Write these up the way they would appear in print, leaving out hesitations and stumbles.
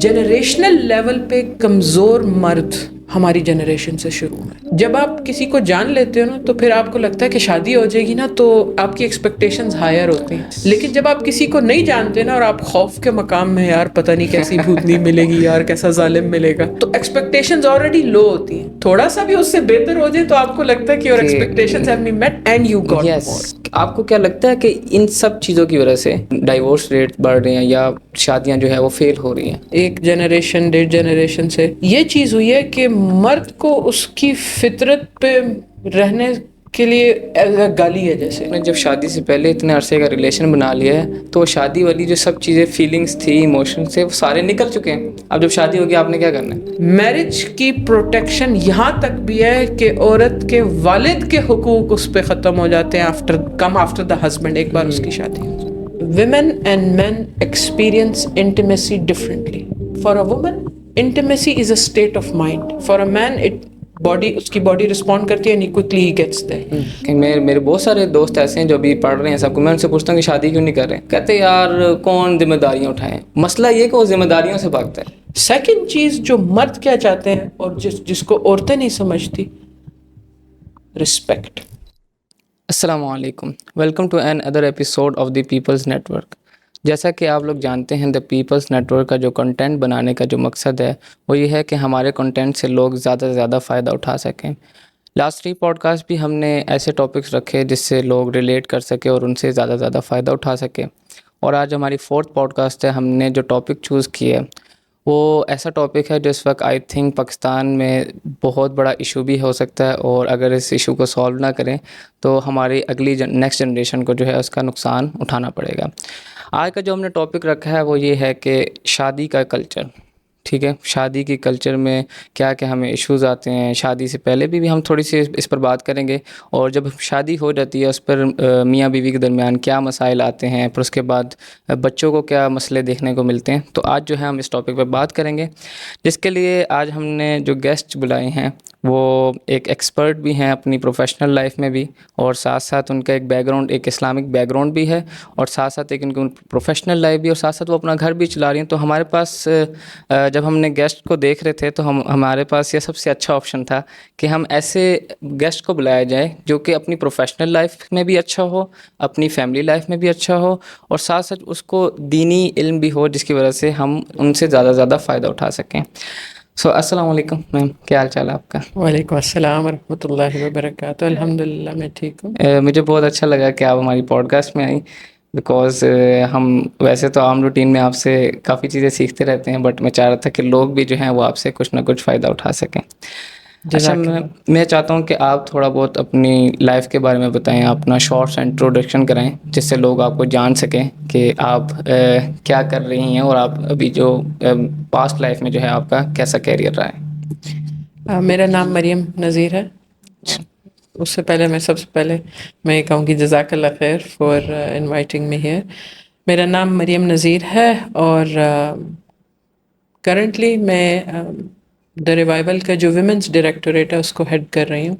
Generational level پہ کمزور مرد ہماری جنریشن سے شروع ہے. جب آپ کسی کو جان لیتے ہو نا تو پھر آپ کو لگتا ہے کہ شادی ہو جائے گی نا تو آپ کی ایکسپیکٹیشنز ہائر ہوتی ہیں. لیکن جب آپ کسی کو نہیں جانتے نا اور آپ خوف کے مقام میں یار پتہ نہیں کیسی بھوتنی ملے گی یار کیسا ظالم ملے گا تو ایکسپیکٹیشنز آلریڈی لو ہوتی ہیں. تھوڑا سا بھی اس سے بہتر ہو جائے تو آپ کو لگتا ہے کہ your expectations have been met and you got more. آپ کو کیا لگتا ہے کہ ان سب چیزوں کی وجہ سے ڈائیورس ریٹ بڑھ رہے ہیں یا شادیاں جو ہے وہ فیل ہو رہی ہیں؟ ایک جنریشن 1.5 جنریشن سے یہ چیز ہوئی ہے کہ مرد کو اس کی فطرت پہ رہنے کے لیے گالی ہے. جیسے جب شادی سے پہلے اتنے عرصے کا ریلیشن بنا لیا ہے تو شادی والی جو سب چیزیں فیلنگس تھی ایموشنس تھے وہ سارے نکل چکے ہیں. اب جب شادی ہوگی آپ نے کیا کرنا ہے؟ میرج کی پروٹیکشن یہاں تک بھی ہے کہ عورت کے والد کے حقوق اس پہ ختم ہو جاتے ہیں آفٹر دا ہسبینڈ ایک بار اس کی شادی. Women and men experience intimacy differently. For a woman, intimacy is a state of mind. For a man, اس کی باڈی رسپونڈ کرتی ہے and quickly he gets there. میرے بہت سارے دوست ایسے ہیں جو ابھی پڑھ رہے ہیں سب کو، میں ان سے پوچھتا ہوں کہ شادی کیوں نہیں کر رہے، کہتے یار کون ذمہ داریاں اٹھائیں. مسئلہ یہ کہ وہ ذمہ داریوں سے بھاگتا ہے. سیکنڈ چیز جو مرد کیا چاہتے ہیں اور جس کو عورتیں نہیں سمجھتی، رسپیکٹ. السلام علیکم، welcome to another episode of the people's network. جیسا کہ آپ لوگ جانتے ہیں، دا پیپلز نیٹ ورک کا جو کنٹینٹ بنانے کا جو مقصد ہے وہ یہ ہے کہ ہمارے کنٹینٹ سے لوگ زیادہ سے زیادہ فائدہ اٹھا سکیں. لاسٹ 3 پوڈ کاسٹ بھی ہم نے ایسے ٹاپکس رکھے جس سے لوگ ریلیٹ کر سکے اور ان سے زیادہ سے زیادہ فائدہ اٹھا سکے. اور آج ہماری 4th پوڈ کاسٹ ہے. ہم نے جو ٹاپک چوز کیا ہے وہ ایسا ٹاپک ہے جو اس وقت آئی تھنک پاکستان میں بہت بڑا ایشو بھی ہو سکتا ہے، اور اگر اس ایشو کو سالو نہ کریں تو ہماری اگلی نیکسٹ جنریشن کو جو ہے اس کا نقصان اٹھانا پڑے گا. آج کا جو ہم نے ٹاپک رکھا ہے وہ یہ ہے کہ شادی کا کلچر. ٹھیک ہے، شادی کی کلچر میں کیا کیا ہمیں ایشوز آتے ہیں. شادی سے پہلے بھی ہم تھوڑی سی اس پر بات کریں گے، اور جب شادی ہو جاتی ہے اس پر میاں بیوی کے درمیان کیا مسائل آتے ہیں، پھر اس کے بعد بچوں کو کیا مسئلے دیکھنے کو ملتے ہیں. تو آج جو ہے ہم اس ٹاپک پہ بات کریں گے، جس کے لیے آج ہم نے جو گیسٹ بلائے ہیں وہ ایک ایکسپرٹ بھی ہیں اپنی پروفیشنل لائف میں بھی، اور ساتھ ساتھ ان کا ایک بیک گراؤنڈ، ایک اسلامک بیک گراؤنڈ بھی ہے، اور ساتھ ساتھ ایک ان کو پروفیشنل لائف بھی، اور ساتھ ساتھ وہ اپنا گھر بھی چلا رہی ہیں. تو ہمارے پاس جب ہم نے گیسٹ کو دیکھ رہے تھے تو ہمارے پاس یہ سب سے اچھا آپشن تھا کہ ہم ایسے گیسٹ کو بلایا جائے جو کہ اپنی پروفیشنل لائف میں بھی اچھا ہو، اپنی فیملی لائف میں بھی اچھا ہو، اور ساتھ ساتھ اس کو دینی علم بھی ہو، جس کی وجہ سے ہم ان سے زیادہ زیادہ فائدہ اٹھا سکیں. السلام علیکم میم، کیا حال چال ہے آپ کا؟ وعلیکم السلام ورحمۃ اللہ وبرکاتہ. الحمدللہ میں ٹھیک ہوں. مجھے بہت اچھا لگا کہ آپ ہماری پوڈ کاسٹ میں آئیں، بیکاز ہم ویسے تو عام روٹین میں آپ سے کافی چیزیں سیکھتے رہتے ہیں، بٹ میں چاہ رہا تھا کہ لوگ بھی جو ہیں وہ آپ سے کچھ نہ کچھ فائدہ اٹھا سکیں. اچھا، میں چاہتا ہوں کہ آپ تھوڑا بہت اپنی لائف کے بارے میں بتائیں، اپنا شارٹس انٹروڈکشن کرائیں جس سے لوگ آپ کو جان سکیں کہ آپ کیا کر رہی ہیں، اور آپ ابھی جو پاسٹ لائف میں جو ہے آپ کا کیسا کیریئر رہا ہے. میرا نام مریم نذیر ہے. اس سے پہلے سب سے پہلے میں یہ کہوں گی جزاک اللہ خیر فار انوائٹنگ می ہیئر. میرا نام مریم نذیر ہے، اور کرنٹلی میں دا ریوائول کا جو ویمنس ڈائریکٹوریٹ ہے اس کو ہیڈ کر رہی ہوں.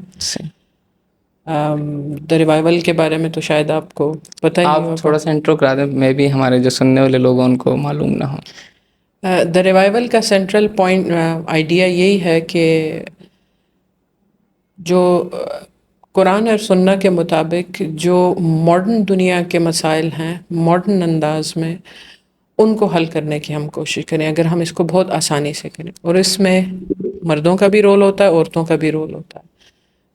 دا ریوائول کے بارے میں تو شاید آپ کو پتہ ہی ہوگا. آپ تھوڑا سا انٹرو کرا دیں، میں بھی ہمارے جو سننے والے لوگ ہیں ان کو معلوم نہ ہو. دا ریوائول کا سینٹرل پوائنٹ آئیڈیا یہی ہے کہ جو قرآن اور سنہ کے مطابق جو ماڈرن دنیا کے مسائل ہیں ماڈرن انداز میں ان کو حل کرنے کی ہم کوشش کریں، اگر ہم اس کو بہت آسانی سے کریں. اور اس میں مردوں کا بھی رول ہوتا ہے، عورتوں کا بھی رول ہوتا ہے.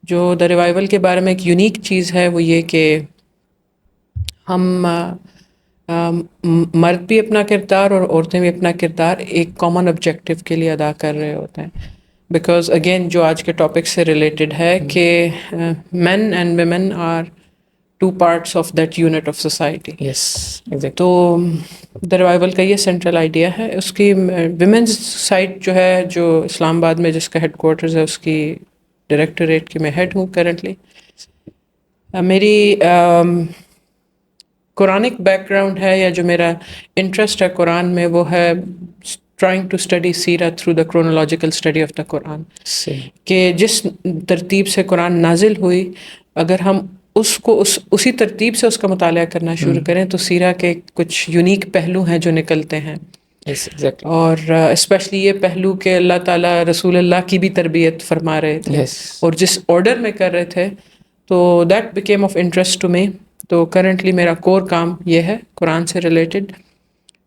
جو دا ریوائول کے بارے میں ایک یونیک چیز ہے وہ یہ کہ ہم مرد بھی اپنا کردار اور عورتیں بھی اپنا کردار ایک کامن آبجیکٹیو کے لیے ادا کر رہے ہوتے ہیں. بیکاز اگین جو آج کے ٹاپک سے ریلیٹڈ ہے کہ men and women are 2 parts of that unit of society. تو دا ریوائول کا یہ سینٹرل آئیڈیا ہے. اس کی ویمنز سائٹ جو ہے جو اسلام آباد میں جس کا ہیڈ کوارٹرز ہے اس کی ڈائریکٹوریٹ کی میں ہیڈ ہوں کرنٹلی. میری قرآنک بیک گراؤنڈ ہے یا جو میرا انٹرسٹ ہے قرآن میں وہ ہے trying to study سیرت through the chronological study of the قرآن. کہ جس ترتیب سے قرآن نازل ہوئی اگر ہم اس کو اسی ترتیب سے اس کا مطالعہ کرنا شروع کریں تو سیرہ کے کچھ یونیک پہلو ہیں جو نکلتے ہیں. Yes, exactly. اور اسپیشلی یہ پہلو کہ اللہ تعالیٰ رسول اللہ کی بھی تربیت فرما رہے تھے Yes. اور جس آرڈر میں کر رہے تھے تو that became of interest to me. تو کرنٹلی میرا کور کام یہ ہے قرآن سے ریلیٹڈ.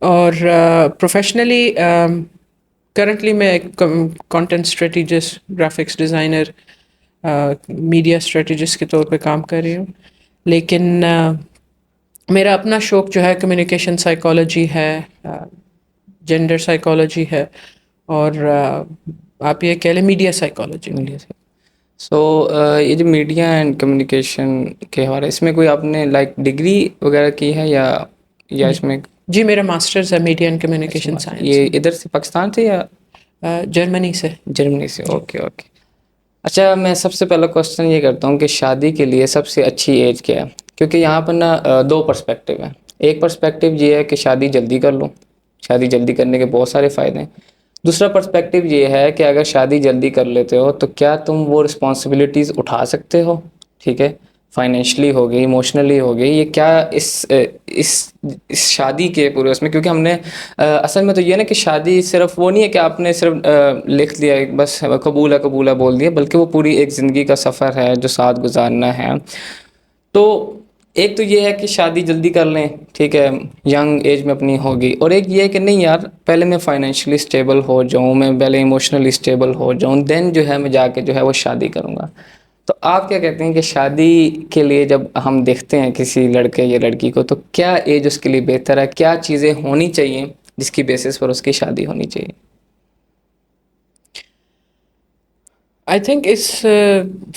اور پروفیشنلی کرنٹلی میں ایک content strategist, graphics designer, media strategist کے طور پہ کام کر رہی ہوں. لیکن میرا اپنا شوق جو ہے کمیونیکیشن سائیکالوجی ہے، جینڈر سائیکالوجی ہے، اور آپ یہ کہہ لیں میڈیا سائیکالوجی. سو یہ جو میڈیا اینڈ کمیونیکیشن کے حوالے اس میں کوئی آپ نے لائک ڈگری وغیرہ کی ہے یا اس میں؟ جی میرا ماسٹرز ہے میڈیا اینڈ کمیونیکیشن سائنس. یہ ادھر سے پاکستان سے یا جرمنی سے؟ جرمنی سے. Okay okay. اچھا، میں سب سے پہلا کوشچن یہ کرتا ہوں کہ شادی کے لیے سب سے اچھی ایج کیا ہے؟ کیونکہ یہاں پر نا دو پرسپیکٹیو ہیں. ایک پرسپیکٹیو یہ ہے کہ شادی جلدی کر لو، شادی جلدی کرنے کے بہت سارے فائدے ہیں. دوسرا پرسپیکٹیو یہ ہے کہ اگر شادی جلدی کر لیتے ہو تو کیا تم وہ رسپانسبلٹیز اٹھا سکتے ہو؟ ٹھیک ہے، فائنینشلی ہو گئی، ایموشنلی ہو گئی، یہ کیا اس شادی کے پورے اس میں؟ کیونکہ ہم نے اصل میں تو یہ نا کہ شادی صرف وہ نہیں ہے کہ آپ نے صرف لکھ لیا بس قبول ہے بول دیا، بلکہ وہ پوری ایک زندگی کا سفر ہے جو ساتھ گزارنا ہے. تو ایک تو یہ ہے کہ شادی جلدی کر لیں، ٹھیک ہے، ینگ ایج میں اپنی ہوگی، اور ایک یہ ہے کہ نہیں یار پہلے میں فائنینشلی اسٹیبل ہو جاؤں، میں پہلے ایموشنلی اسٹیبل ہو جاؤں، دین جو ہے میں جا کے جو ہے وہ شادی کروں گا. تو آپ کیا کہتے ہیں کہ شادی کے لیے جب ہم دیکھتے ہیں کسی لڑکے یا لڑکی کو تو کیا ایج اس کے لیے بہتر ہے؟ کیا چیزیں ہونی چاہیے جس کی بیسس پر اس کی شادی ہونی چاہیے؟ آئی تھنک اس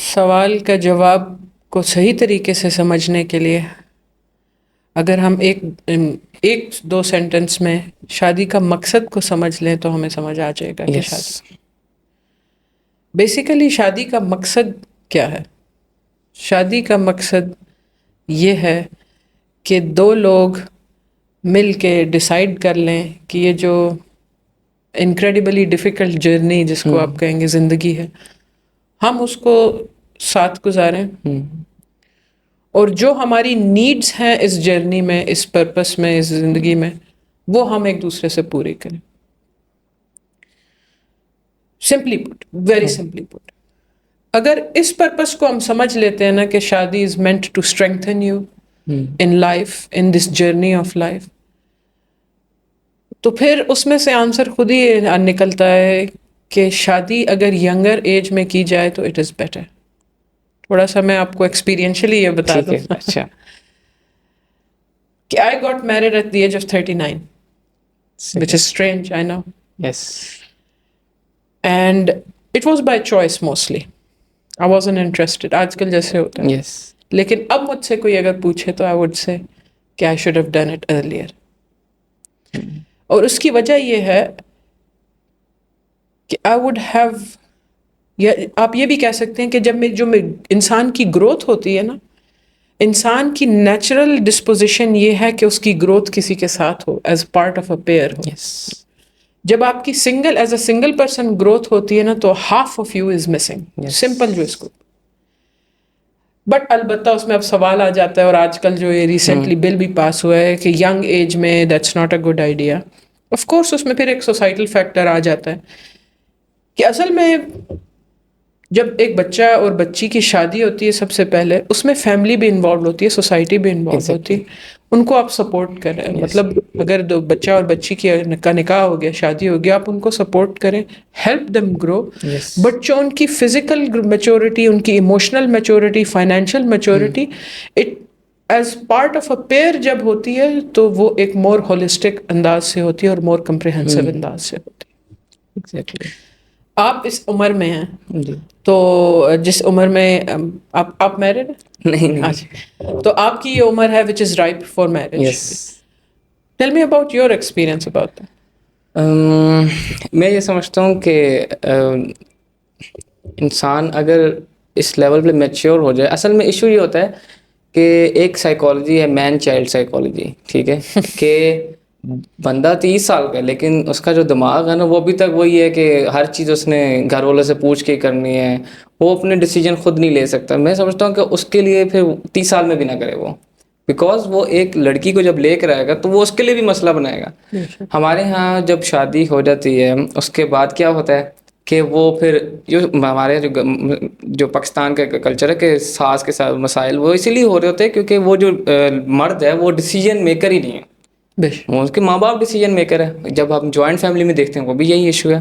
سوال کا جواب کو صحیح طریقے سے سمجھنے کے لیے اگر ہم ایک دو سینٹنس میں شادی کا مقصد کو سمجھ لیں تو ہمیں سمجھ آ جائے گا کہ شادی بیسیکلی شادی کا مقصد کیا ہے. شادی کا مقصد یہ ہے کہ دو لوگ مل کے ڈیسائیڈ کر لیں کہ یہ جو انکریڈیبلی ڈیفیکلٹ جرنی جس کو آپ کہیں گے زندگی ہے، ہم اس کو ساتھ گزاریں، اور جو ہماری نیڈز ہیں اس جرنی میں، اس پرپس میں، اس زندگی میں، وہ ہم ایک دوسرے سے پوری کریں. سمپلی پٹ، ویری سمپلی پٹ، اگر اس پرپس کو ہم سمجھ لیتے ہیں نا کہ شادی is meant to strengthen you in life, in this journey of life, تو پھر اس میں سے آنسر خود ہی نکلتا ہے کہ شادی اگر ینگر ایج میں کی جائے تو اٹ از بیٹر. تھوڑا سا میں آپ کو ایکسپیرینشلی یہ بتا دوں. اچھا. کہ I got married at the age of 39, which is strange, I know. Yes. And it was by choice mostly. I wasn't interested. آج کل جیسے ہوتا ہے. Yes. لیکن اب مجھ سے کوئی اگر پوچھے تو I would say کہ I should have done it earlier. اور اس کی وجہ یہ ہے کہ I would have، یا آپ یہ بھی کہہ سکتے ہیں کہ جب جو انسان کی گروتھ ہوتی ہے نا، انسان کی نیچرل ڈسپوزیشن یہ ہے کہ اس کی گروتھ کسی کے ساتھ ہو، as part of a pair ہو. Yes. جب آپ کی as a single person growth ہوتی ہے نا تو half of you is missing. Simple جو اس کو. بٹ البتہ اس میں اب سوال آ جاتا ہے، اور آج کل جو یہ ریسنٹلی بل بھی پاس ہوا ہے کہ ینگ ایج میں that's not a good idea. Of course اس میں پھر ایک سوسائٹل فیکٹر آ جاتا ہے کہ اصل میں جب ایک بچہ اور بچی کی شادی ہوتی ہے سب سے پہلے اس میں فیملی بھی انوالو ہوتی ہے، سوسائٹی بھی انوالو ہوتی ہے. ان کو آپ سپورٹ کریں. مطلب اگر دو بچہ اور بچی کا نکاح ہو گیا، شادی ہو گیا، آپ ان کو سپورٹ کریں، ہیلپ دم گرو. بٹ جو ان کی فزیکل میچورٹی، ان کی emotional maturity, financial maturity, it is part of a pair جب ہوتی ہے تو وہ ایک مور ہولسٹک انداز سے ہوتی ہے اور مور کمپریہنسو انداز سے ہوتی ہے. Exactly. آپ اس عمر میں ہیں جی. تو جس عمر میں آپ میرڈ ہیں؟ نہیں. تو آپ کی یہ عمر ہے which is ripe for marriage. Yes. Tell me about your experience about that. میں یہ سمجھتا ہوں کہ انسان اگر اس لیول پہ میچیور ہو جائے، اصل میں ایشو یہ ہوتا ہے کہ ایک سائیکالوجی ہے مین چائلڈ سائیکالوجی، ٹھیک ہے، کہ بندہ 30 سال کا ہے لیکن اس کا جو دماغ ہے نا وہ ابھی تک وہی ہے کہ ہر چیز اس نے گھر والوں سے پوچھ کے کرنی ہے، وہ اپنے ڈیسیجن خود نہیں لے سکتا. میں سمجھتا ہوں کہ اس کے لیے پھر 30 سال میں بھی نہ کرے وہ، بیکاز وہ ایک لڑکی کو جب لے کر آئے گا تو وہ اس کے لیے بھی مسئلہ بنائے گا. ہمارے ہاں جب شادی ہو جاتی ہے اس کے بعد کیا ہوتا ہے کہ وہ پھر جو ہمارے جو پاکستان کا کلچر ہے کہ ساس کے ساتھ مسائل وہ اسی لیے ہو رہے ہوتے ہیں کیونکہ وہ جو مرد ہے وہ ڈیسیجن میکر ہی نہیں ہے, وہ اس کے ماں باپ ڈیسیجن میکر ہے. جب ہم جوائنٹ فیملی میں دیکھتے ہیں وہ بھی یہی ایشو ہے.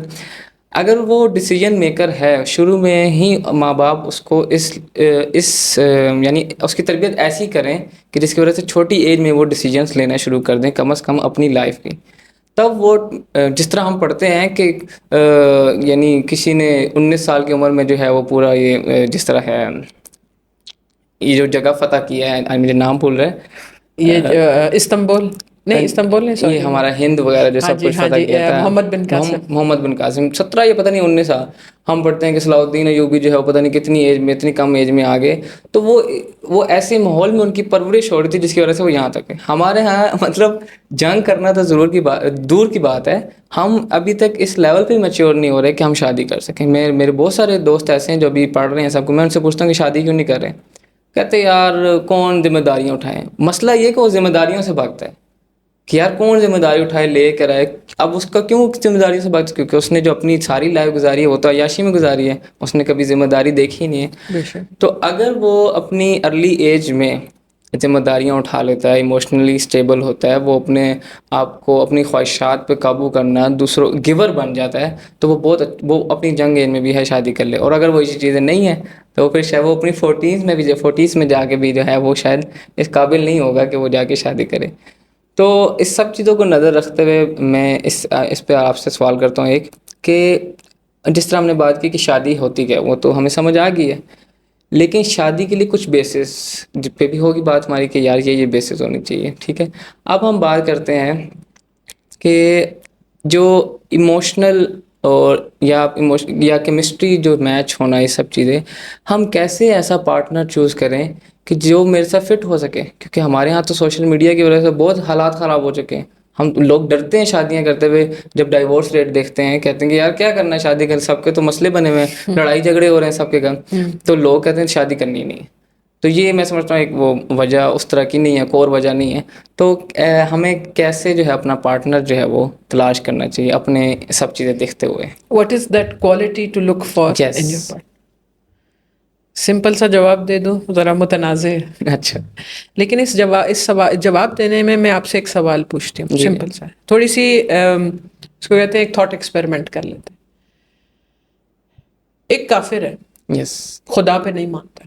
اگر وہ ڈیسیجن میکر ہے شروع میں ہی ماں باپ اس کو اس یعنی اس کی تربیت ایسی کریں کہ جس کی وجہ سے چھوٹی ایج میں وہ ڈیسیجنس لینا شروع کر دیں کم از کم اپنی لائف کی, تب وہ جس طرح ہم پڑھتے ہیں کہ یعنی کسی نے 19 سال کی عمر میں جو ہے وہ پورا یہ جس طرح ہے یہ جو جگہ فتح کیا ہے, مجھے نام بھول رہا ہے, یہ استنبول نہیں, استنبول نہیں, یہ ہمارا ہند وغیرہ جو سب کچھ فتح کیا تھا, محمد بن قاسم. 17 یا پتہ نہیں 19 سال ہم پڑھتے ہیں کہ صلاح الدین ایوبی جو ہے وہ پتہ نہیں کتنی ایج میں, اتنی کم ایج میں آ گئے. تو وہ ایسے ماحول میں ان کی پرورش ہو رہی تھی جس کی وجہ سے وہ یہاں تک ہے. ہمارے ہاں مطلب جنگ کرنا تو دور کی بات ہے, ہم ابھی تک اس لیول پہ میچور نہیں ہو رہے کہ ہم شادی کر سکیں. میرے بہت سارے دوست ایسے ہیں جو ابھی پڑھ رہے ہیں سب کو, میں ان سے پوچھتا ہوں کہ شادی کیوں نہیں کر رہے, کہتے یار کون ذمہ داریاں اٹھائیں. مسئلہ یہ کہ وہ ذمہ داریوں سے بھاگتا ہے کہ یار کون ذمہ داری اٹھائے لے کر آئے. اب اس کا کیوں ذمہ داری سے بات, کیونکہ اس نے جو اپنی ساری لائف گزاری ہے وہ تو عیاشی میں گزاری ہے, اس نے کبھی ذمہ داری دیکھی نہیں ہے. تو اگر وہ اپنی ارلی ایج میں ذمہ داریاں اٹھا لیتا ہے, ایموشنلی اسٹیبل ہوتا ہے, وہ اپنے آپ کو اپنی خواہشات پہ قابو کرنا, دوسروں گیور بن جاتا ہے, تو وہ اپنی جنگ ایج میں بھی ہے شادی کر لے. اور اگر وہ یہ چیزیں نہیں ہیں تو پھر شاید وہ اپنی 40s میں جا کے بھی جو ہے وہ شاید اس قابل نہیں ہوگا کہ وہ جا کے شادی کرے. تو اس سب چیزوں کو نظر رکھتے ہوئے میں اس پہ آپ سے سوال کرتا ہوں ایک, کہ جس طرح ہم نے بات کی کہ شادی ہوتی کیا, وہ تو ہمیں سمجھ آ گئی ہے, لیکن شادی کے لیے کچھ بیسس جس پہ بھی ہوگی بات ہماری کہ یار یہ بیسس ہونی چاہیے. ٹھیک ہے, اب ہم بات کرتے ہیں کہ جو ایموشنل اور یا کیمسٹری جو میچ ہونا, یہ سب چیزیں ہم کیسے ایسا پارٹنر چوز کریں کہ جو میرے ساتھ فٹ ہو سکے. کیونکہ ہمارے ہاں تو سوشل میڈیا کی وجہ سے بہت حالات خراب ہو چکے ہیں. ہم لوگ ڈرتے ہیں شادیاں کرتے ہوئے, جب ڈائیورس ریٹ دیکھتے ہیں کہتے ہیں کہ یار کیا کرنا ہے شادی کر, سب کے تو مسئلے بنے ہوئے ہیں, لڑائی جھگڑے ہو رہے ہیں سب کے گھر, تو لوگ کہتے ہیں شادی کرنی نہیں ہے. تو یہ میں سمجھتا ہوں ایک وہ وجہ اس طرح کی نہیں ہے, کور وجہ نہیں ہے. تو ہمیں کیسے جو ہے اپنا پارٹنر جو ہے وہ تلاش کرنا چاہیے اپنے سب چیزیں دیکھتے ہوئے. What is that quality to look for in your partner? Simple سا جواب دے دوں, ذرا متنازع ہے. اچھا, لیکن اس جواب دینے میں آپ سے ایک سوال پوچھتی ہوں, سمپل سا, تھوڑی سی اس کو کہتے ہیں ایک تھاٹ ایکسپیریمنٹ کر لیتے ہیں. ایک کافر ہے, یس, خدا پہ نہیں مانتا,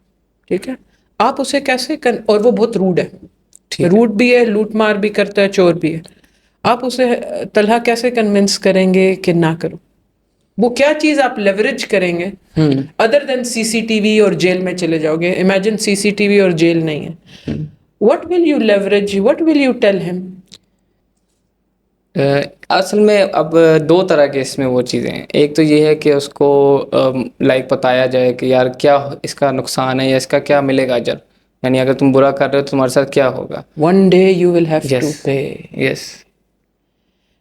ٹھیک ہے, آپ اسے کیسے اور وہ بہت روڈ ہے, روڈ بھی ہے, لوٹ مار بھی کرتا ہے, چور بھی ہے, آپ اسے طلحہ کیسے کنونس کریں گے کہ نہ کرو؟ وہ کیا چیز آپ لیوریج کریں گے ادر دین سی سی ٹی وی اور جیل میں چلے جاؤ گے؟ امیجن سی سی ٹی وی اور جیل نہیں ہے, what will you leverage, what will you tell ہم؟ اصل میں اب دو طرح کے اس میں وہ چیزیں ہیں. ایک تو یہ ہے کہ اس کو بتایا جائے کہ یار کیا اس کا نقصان ہے یا اس کا کیا ملے گا اجر, یعنی اگر تم برا کر رہے ہو تو تمہارے ساتھ کیا ہوگا. One day you will have to pay. Yes,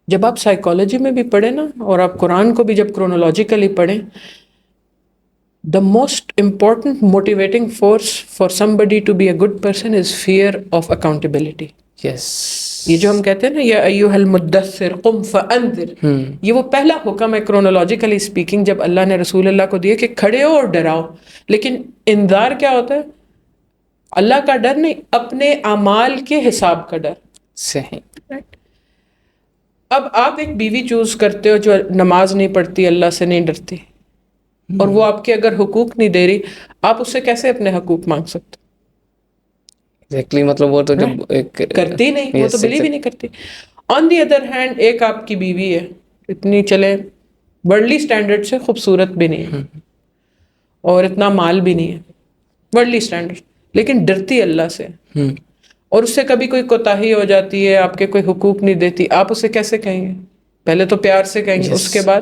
جب آپ سائیکالوجی میں بھی پڑھیں نا, اور آپ قرآن کو بھی جب کرونالوجیکلی پڑھیں, the most important motivating force for somebody to be a good person is fear of accountability. یس, یہ جو ہم کہتے ہیں نا یا ایھا المدثر قم فانذر, یہ وہ پہلا حکم ہے کرونالوجیکلی اسپیکنگ جب اللہ نے رسول اللہ کو دیا کہ کھڑے ہو اور ڈراؤ. لیکن انذار کیا ہوتا ہے؟ اللہ کا ڈر نہیں, اپنے اعمال کے حساب کا ڈر. صحیح. اب آپ ایک بیوی چوز کرتے ہو جو نماز نہیں پڑھتی, اللہ سے نہیں ڈرتی, اور وہ آپ کے اگر حقوق نہیں دے رہی, آپ اس سے کیسے اپنے حقوق مانگ سکتے؟ ایگزیکٹلی, مطلب وہ تو جب کرتی نہیں, وہ تو بلیو ہی نہیں کرتی. آن دی ادر ہینڈ ایک آپ کی بیوی ہے, اتنی چلے ورلڈلی اسٹینڈرڈ سے خوبصورت بھی نہیں ہے اور اتنا مال بھی نہیں ہے ورلڈلی اسٹینڈرڈ, لیکن ڈرتی اللہ سے, اور اس سے کبھی کوئی کوتاہی ہو جاتی ہے, آپ کے کوئی حقوق نہیں دیتی, آپ اسے کیسے کہیں گے؟ پہلے تو پیار سے کہیں گے, اس کے بعد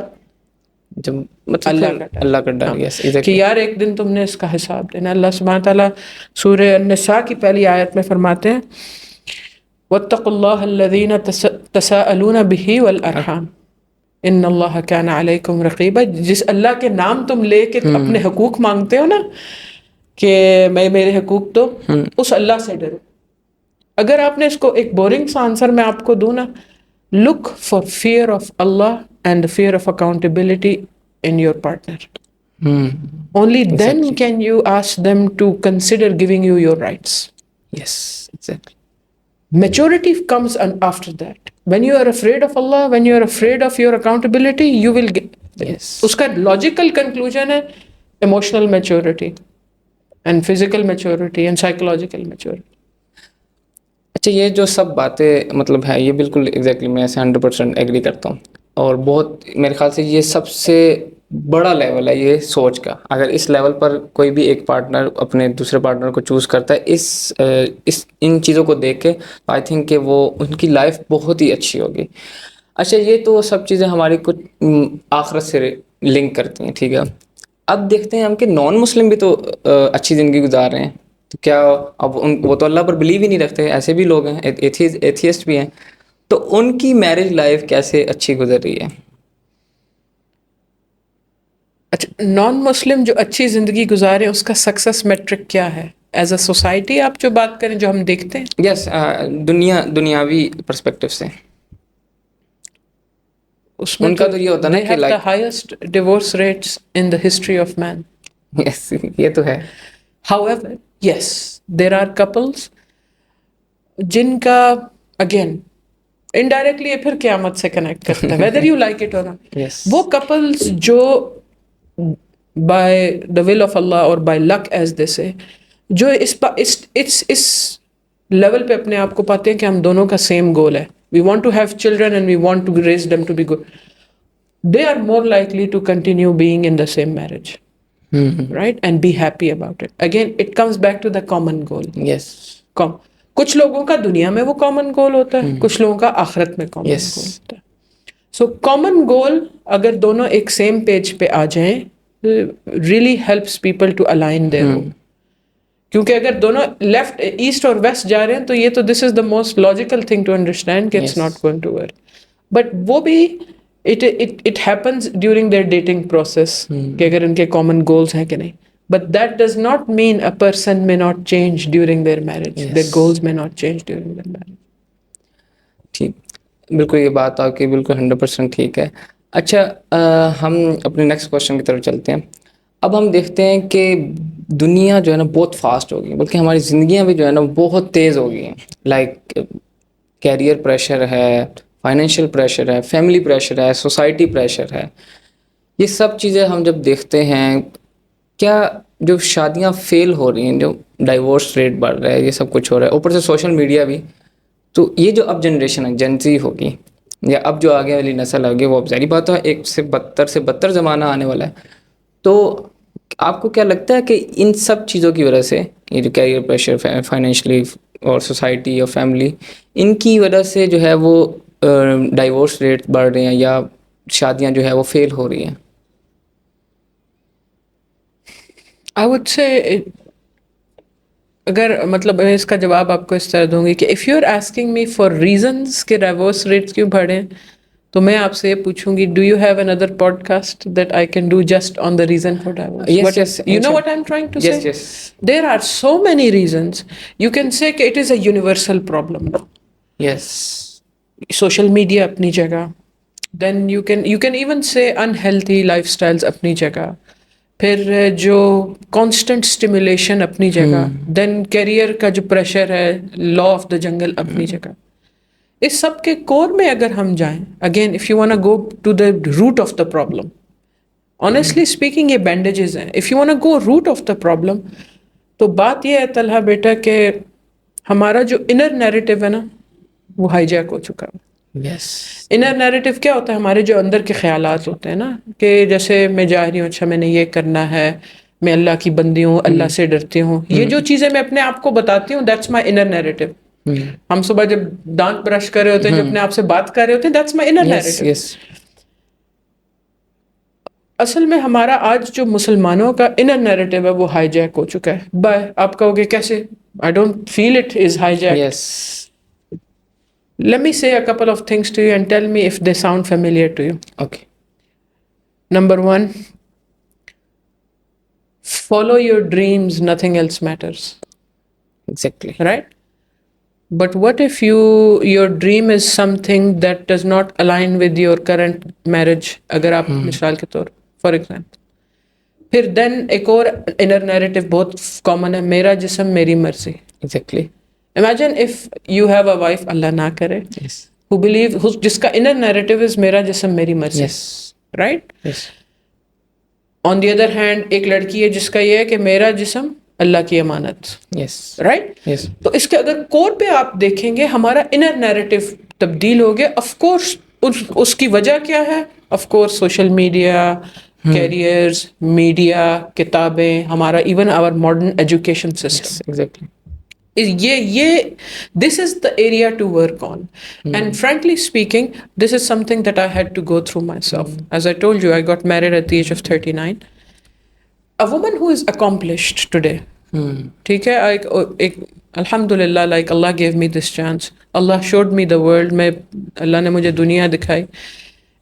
جب مطلب اللہ کا ڈر. یس, کہ یار ایک دن تم نے اس کا حساب دینا. اللہ سبحانہ تعالیٰ سورہ النساء کی پہلی آیت میں فرماتے ہیں وَاتَّقُوا اللَّهَ الَّذِينَ تَسَاءَلُونَ بِهِ وَالْأَرْحَامَ إِنَّ اللَّهَ كَانَ عَلَيْكُمْ رَقِيبًا. جس اللہ کے نام تم لے کے اپنے حقوق مانگتے ہو نا کہ میں میرے حقوق دو, اس اللہ سے ڈرو. اگر آپ نے اس کو ایک بورنگ سا آنسر میں آپ کو دوں نا, look for fear of Allah and the fear of accountability in your partner. Only then Exactly. can you ask them to consider giving you your rights. Yes, exactly. Maturity comes after that. When you are afraid of Allah, when you are afraid of your accountability, you will get. Yes. Uska logical conclusion hai emotional maturity and physical maturity and psychological maturity. اچھا, یہ جو سب باتیں مطلب ہے یہ بالکل exactly میں ایسے 100% ایگری کرتا ہوں, اور بہت میرے خیال سے یہ سب سے بڑا لیول ہے یہ سوچ کا. اگر اس لیول پر کوئی بھی ایک پارٹنر اپنے دوسرے پارٹنر کو چوز کرتا ہے ان چیزوں کو دیکھ کے, آئی تھنک کہ وہ ان کی لائف بہت ہی اچھی ہوگی. اچھا, یہ تو سب چیزیں ہماری کچھ آخرت سے لنک کرتی ہیں, ٹھیک ہے. اب دیکھتے ہیں ہم کہ نان مسلم بھی تو اچھی زندگی گزار رہے ہیں, تو کیا اب وہ تو اللہ پر بلیو ہی نہیں رکھتے, ایسے بھی لوگ ہیں, ایتھیسٹ بھی ہیں, تو ان کی میرج لائف کیسے اچھی گزر رہی ہے؟ اچھا, نان مسلم جو اچھی زندگی گزارے اس کا سکسیس میٹرک کیا ہے ایز اے سوسائٹی؟ آپ جو بات کریں جو ہم دیکھتے ہیں, یس, دنیاوی پرسپیکٹو سے اس میں ان کا تو یہ ہوتا ہے نا they کہ have the like, highest divorce rates in the history of man. یس, یہ تو ہے. However, yes, there are couples جن کا اگین انڈائریکٹلی یہ پھر قیامت سے کنیکٹ کرتا ہے whether you like it or not. Yes. وہ کپلز جو by the will of Allah or by luck as they say, جو اس لیول پہ اپنے آپ کو پاتے ہیں کہ ہم دونوں کا سیم گول ہے, we want to have children and we want to raise them to be good, they are more likely to continue being in the same marriage. Right, and be happy about it. Again, it comes back to the common goal. Yes. کچھ لوگوں کا دنیا میں وہ common goal ہوتا ہے, کچھ لوگوں کا آخرت میں کامن Yes. گول ہوتا ہے. سو کامن گول اگر دونوں ایک سیم پیج پہ آ جائیں, really helps people to align their own. کیونکہ اگر دونوں لیفٹ ایسٹ اور ویسٹ جا رہے ہیں تو یہ تو this is the most logical thing to understand کہ it's not going to work. But وہ بھی it happens during their dating process کہ اگر ان کے کامن گولس ہیں کہ نہیں. But that does not mean a person may not change during their marriage. Yes. Their goals may not change during their marriage. ٹھیک, بالکل یہ بات آپ کی بالکل 100% ٹھیک ہے. اچھا, ہم اپنے نیکسٹ کوشچن کی طرف چلتے ہیں. اب ہم دیکھتے ہیں کہ دنیا جو ہے نا بہت فاسٹ ہو گئی, بلکہ ہماری زندگیاں بھی جو ہے نا بہت تیز ہو گئی ہیں. لائک کیریئر پریشر ہے, فائنینشیل پریشر ہے, فیملی پریشر ہے, سوسائٹی پریشر ہے. یہ سب چیزیں ہم جب دیکھتے ہیں, کیا جو شادیاں فیل ہو رہی ہیں, جو ڈائیورس ریٹ بڑھ رہا ہے, یہ سب کچھ ہو رہا ہے, اوپر سے سوشل میڈیا بھی, تو یہ جو اب جنریشن ہے جن زی ہوگی, یا اب جو آگے والی نسل ہوگی, وہ اب ظاہری بات ہے ایک سے بدتر زمانہ آنے والا ہے. تو آپ کو کیا لگتا ہے کہ ان سب چیزوں کی وجہ سے, یہ جو کیریئر پریشر, فائنینشلی اور سوسائٹی اور فیملی, ان کی وجہ سے جو ہے وہ ڈائیورس ریٹ بڑھ رہے ہیں, یا شادیاں جو ہے وہ فیل ہو رہی ہیں؟ I would say اگر مطلب میں اس کا جواب آپ کو اس طرح دوں گی کہ if you're asking me for reasons کہ ڈائیورس ریٹس کیوں بڑھے, تو میں آپ سے یہ پوچھوں گی, do you have another podcast that I can do just on the reason for divorce? Yes. You know what I'm trying to say? Yes. There are so many reasons. You can say کہ it is a universal problem. Yes. Social media اپنی جگہ, then you can even say unhealthy lifestyles اپنی جگہ, پھر جو constant stimulation اپنی جگہ, دین career کا جو پریشر ہے, لا آف دا جنگل اپنی جگہ. اس سب کے کور میں اگر ہم جائیں, again if you want go to the root of the problem, honestly speaking یہ بینڈیجز ہیں. If you want go root of the problem, تو بات یہ ہے طلحہ بیٹا کہ ہمارا جو انر نیریٹو ہے نا وہ ہائی جیک ہو چکا ہے. Yes. انر نیریٹو کیا ہوتا ہے؟ ہمارے جو اندر کے خیالات ہوتے ہیں نا, کہ جیسے میں جا رہی ہوں, اچھا میں نے یہ کرنا ہے, میں اللہ کی بندی ہوں, اللہ سے ڈرتی ہوں, یہ جو چیزیں میں اپنے آپ کو بتاتی ہوں, دیٹس مائی انر نیریٹو. ہم صبح جب دانت برش کر رہے ہوتے ہیں, جو اپنے آپ سے بات کر رہے ہوتے ہیں, دیٹس مائی انر نیریٹو. اصل میں ہمارا آج جو مسلمانوں کا انر نیریٹو ہے وہ ہائی جیک ہو چکا ہے. بائے آپ کہو گے کیسے؟ I don't feel it is hijack. Yes. Let me say a couple of things to you and tell me if they sound familiar to you. Okay. Number one, follow your dreams, nothing else matters. Exactly. Right? But what if your dream is something that does not align with your current marriage? اگر آپ مثال کے طور for example پھر دین ایک اور inner narrative بہت common ہے, میرا جسم میری مرضی. Exactly. Imagine if you have a wife, اللہ نہ کرے, یس. جس کا انر نیریٹو از میرا جسم میری مرضی. Yes. Right. Yes. On the other hand ایک لڑکی ہے جس کا یہ ہے کہ میرا جسم اللہ کی امانت. یس. رائٹ. یس. تو اس کے اگر کور پہ آپ دیکھیں گے ہمارا انر نیریٹو تبدیل ہو گیا. آف کورس اس کی وجہ کیا ہے؟ Of course social media, careers, media, کتابیں, ہمارا even our modern education system. Exactly. یہ this is the area to work on. And frankly speaking, this is something that I had to go through myself. As I told you, I got married at the age of 39. A woman who is accomplished today, ٹھیک ہے, ایک الحمدللہ, like Allah gave me this chance. Allah showed me the world. اللہ نے مجھے دنیا دکھائی,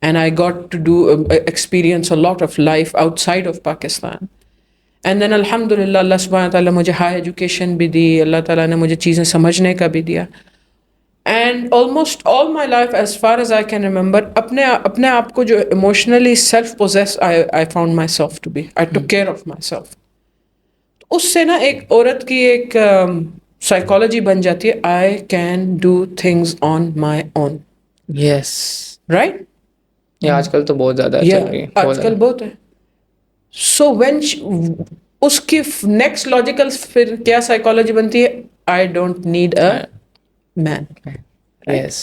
and I got to do experience a lot of life outside of Pakistan. And then الحمدللہ اللہ سبحانہ تعالیٰ مجھے ہائی ایجوکیشن بھی دی, اللہ تعالیٰ نے مجھے چیزیں سمجھنے کا بھی دیا. And almost all my life as far as I can remember اپنے آپ کو جو emotionally self possess I found myself to be, I take care of myself. اس سے نا ایک عورت کی ایک سائیکالوجی بن جاتی ہے, I can do things on my own. Yes. Right. یہ آج کل تو بہت زیادہ چل رہی ہے, آج کل بہت ہے. سو وین اس کی نیکسٹ لاجیکل پھر کیا سائیکالوجی بنتی ہے؟ I don't need a man. Yes.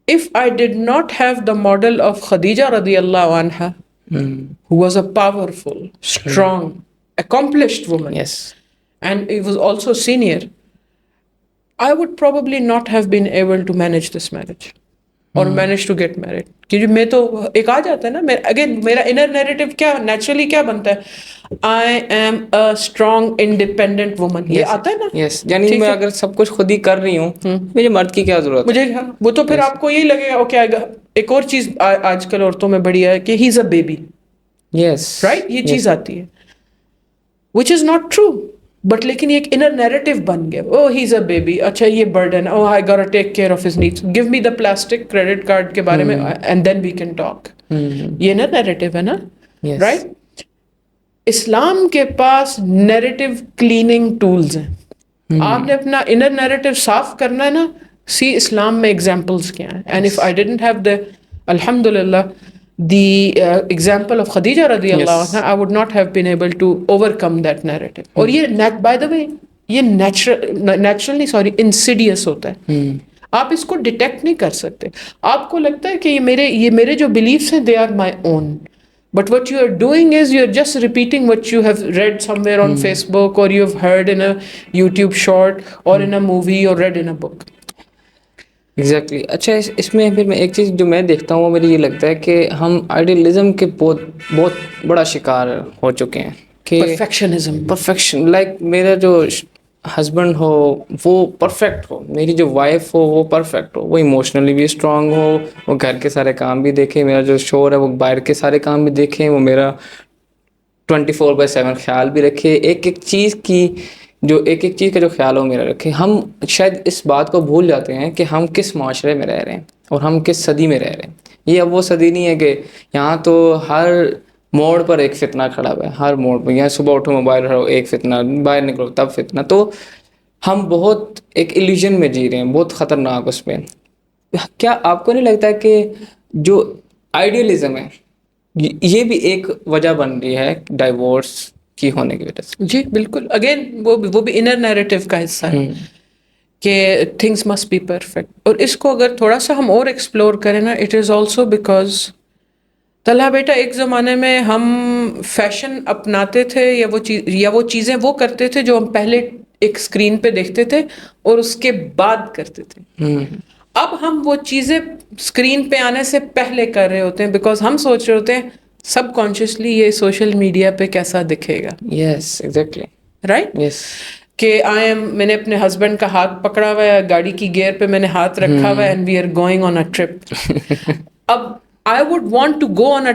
If I did not have the model of Khadija radiallahu anha, who was a powerful, strong, accomplished woman, Yes. and he was also senior, I would probably not have been able to manage this marriage or manage to get married. کیونکہ میں تو ایک آ جاتا ہے نا, again میرا inner narrative کیا naturally کیا بنتا ہے, I am a strong independent woman. یہ آتا ہے نا. یس. یعنی میں اگر سب کچھ خود ہی کر رہی ہوں, مجھے مرد کی کیا ضرورت ہے؟ مجھے وہ تو پھر آپ کو یہی لگے گا اوکے. ایک اور چیز آج کل عورتوں میں بڑی ہے کہ ہی از اے بیبی. یس. رائٹ. یہ چیز آتی ہے وچ از ناٹ ٹرو, بٹ لیکن یہ ایک انر نیریٹو بن گیا. او ہی از اے بیبی, اچھا یہ burden, oh I got take care of his needs, give me the plastic credit card کے بارے میں and then we can talk. یہ انر نیریٹو ہے نا. رائٹ. اسلام کے پاس نیریٹو کلیننگ ٹولز ہیں. آپ نے اپنا انر نیریٹو صاف کرنا ہے نا, سی اسلام میں ایگزامپلس کیا ہیں. And if I didn't have the الحمدللہ the example of Khadija radiallahu anha, I would not have been able to overcome that narrative. اور یہ by the way یہ naturally insidious ہوتا ہے. آپ اس کو ڈیٹیکٹ نہیں کر سکتے. آپ کو لگتا ہے کہ یہ میرے جو beliefs ہیں they are my own, but what you are doing is you are just repeating what you have read somewhere on Facebook or you have heard in a YouTube short or in a movie or read in a book. Exactly. اچھا اس میں پھر میں ایک چیز جو میں دیکھتا ہوں وہ مجھے یہ لگتا ہے کہ ہم آئیڈیلزم کے بہت بڑا شکار ہو چکے ہیں کہ پرفیکشن. لائک میرا جو ہسبینڈ ہو وہ پرفیکٹ ہو, میری جو وائف ہو وہ پرفیکٹ ہو, وہ ایموشنلی بھی اسٹرانگ ہو, وہ گھر کے سارے کام بھی دیکھے, میرا جو شوہر ہے وہ باہر کے سارے کام بھی دیکھیں, وہ میرا 24/7 خیال بھی رکھے, ایک ایک چیز کا جو خیال ہو میرا رکھے. ہم شاید اس بات کو بھول جاتے ہیں کہ ہم کس معاشرے میں رہ رہے ہیں اور ہم کس صدی میں رہ رہے ہیں. یہ اب وہ صدی نہیں ہے کہ یہاں تو ہر موڑ پر ایک فتنہ کھڑا ہوا ہے, ہر موڑ پر. یہاں صبح اٹھو موبائل اٹھاؤ ایک فتنہ, باہر نکلو تب فتنہ. تو ہم بہت ایک ایلیوژن میں جی رہے ہیں, بہت خطرناک اس پہ. کیا آپ کو نہیں لگتا کہ جو آئیڈیلزم ہے یہ بھی ایک وجہ بن رہی ہے ڈائیورس کی ہونے کی وجہ سے؟ جی بالکل. اگین وہ بھی انر نیریٹو کا حصہ ہے کہ تھنگس مسٹ بی پرفیکٹ. اور اس کو اگر تھوڑا سا ہم اور ایکسپلور کریں نا, it is also because Talha بیٹا ایک زمانے میں ہم فیشن اپناتے تھے یا وہ چیزیں وہ کرتے تھے جو ہم پہلے ایک اسکرین پہ دیکھتے تھے اور اس کے بعد کرتے تھے. اب ہم وہ چیزیں اسکرین پہ آنے سے پہلے کر رہے ہوتے ہیں بیکاز ہم سوچ رہے ہوتے ہیں سب کانشیسلی یہ سوشل میڈیا پہ کیسا دکھے گا. Yes exactly. رائٹ. یس. کہ میں نے اپنے ہسبینڈ کا ہاتھ پکڑا ہوا ہے, گاڑی کی گیئر پہ میں نے ہاتھ رکھا ہوا ہے, and we are going on a trip. اب I would want to go on a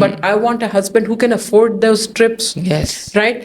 but I want a husband who can afford those trips. Yes. Right?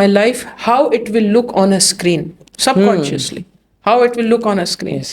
my life how it will look on a screen subconsciously. How it will look on a screen. Yes.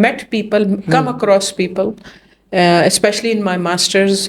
met people, come across people, especially in my masters,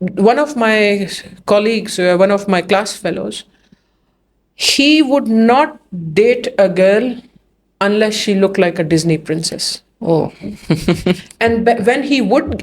one of my colleagues, one of my class fellows, he would not date a girl unless she looked like a Disney princess. Oh. And when he would,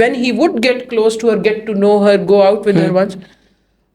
when he would get close to her, get to know her, go out with her once,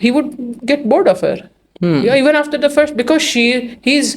he would get bored of her. Yeah, even after the first, because he's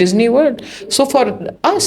Disney world. So for us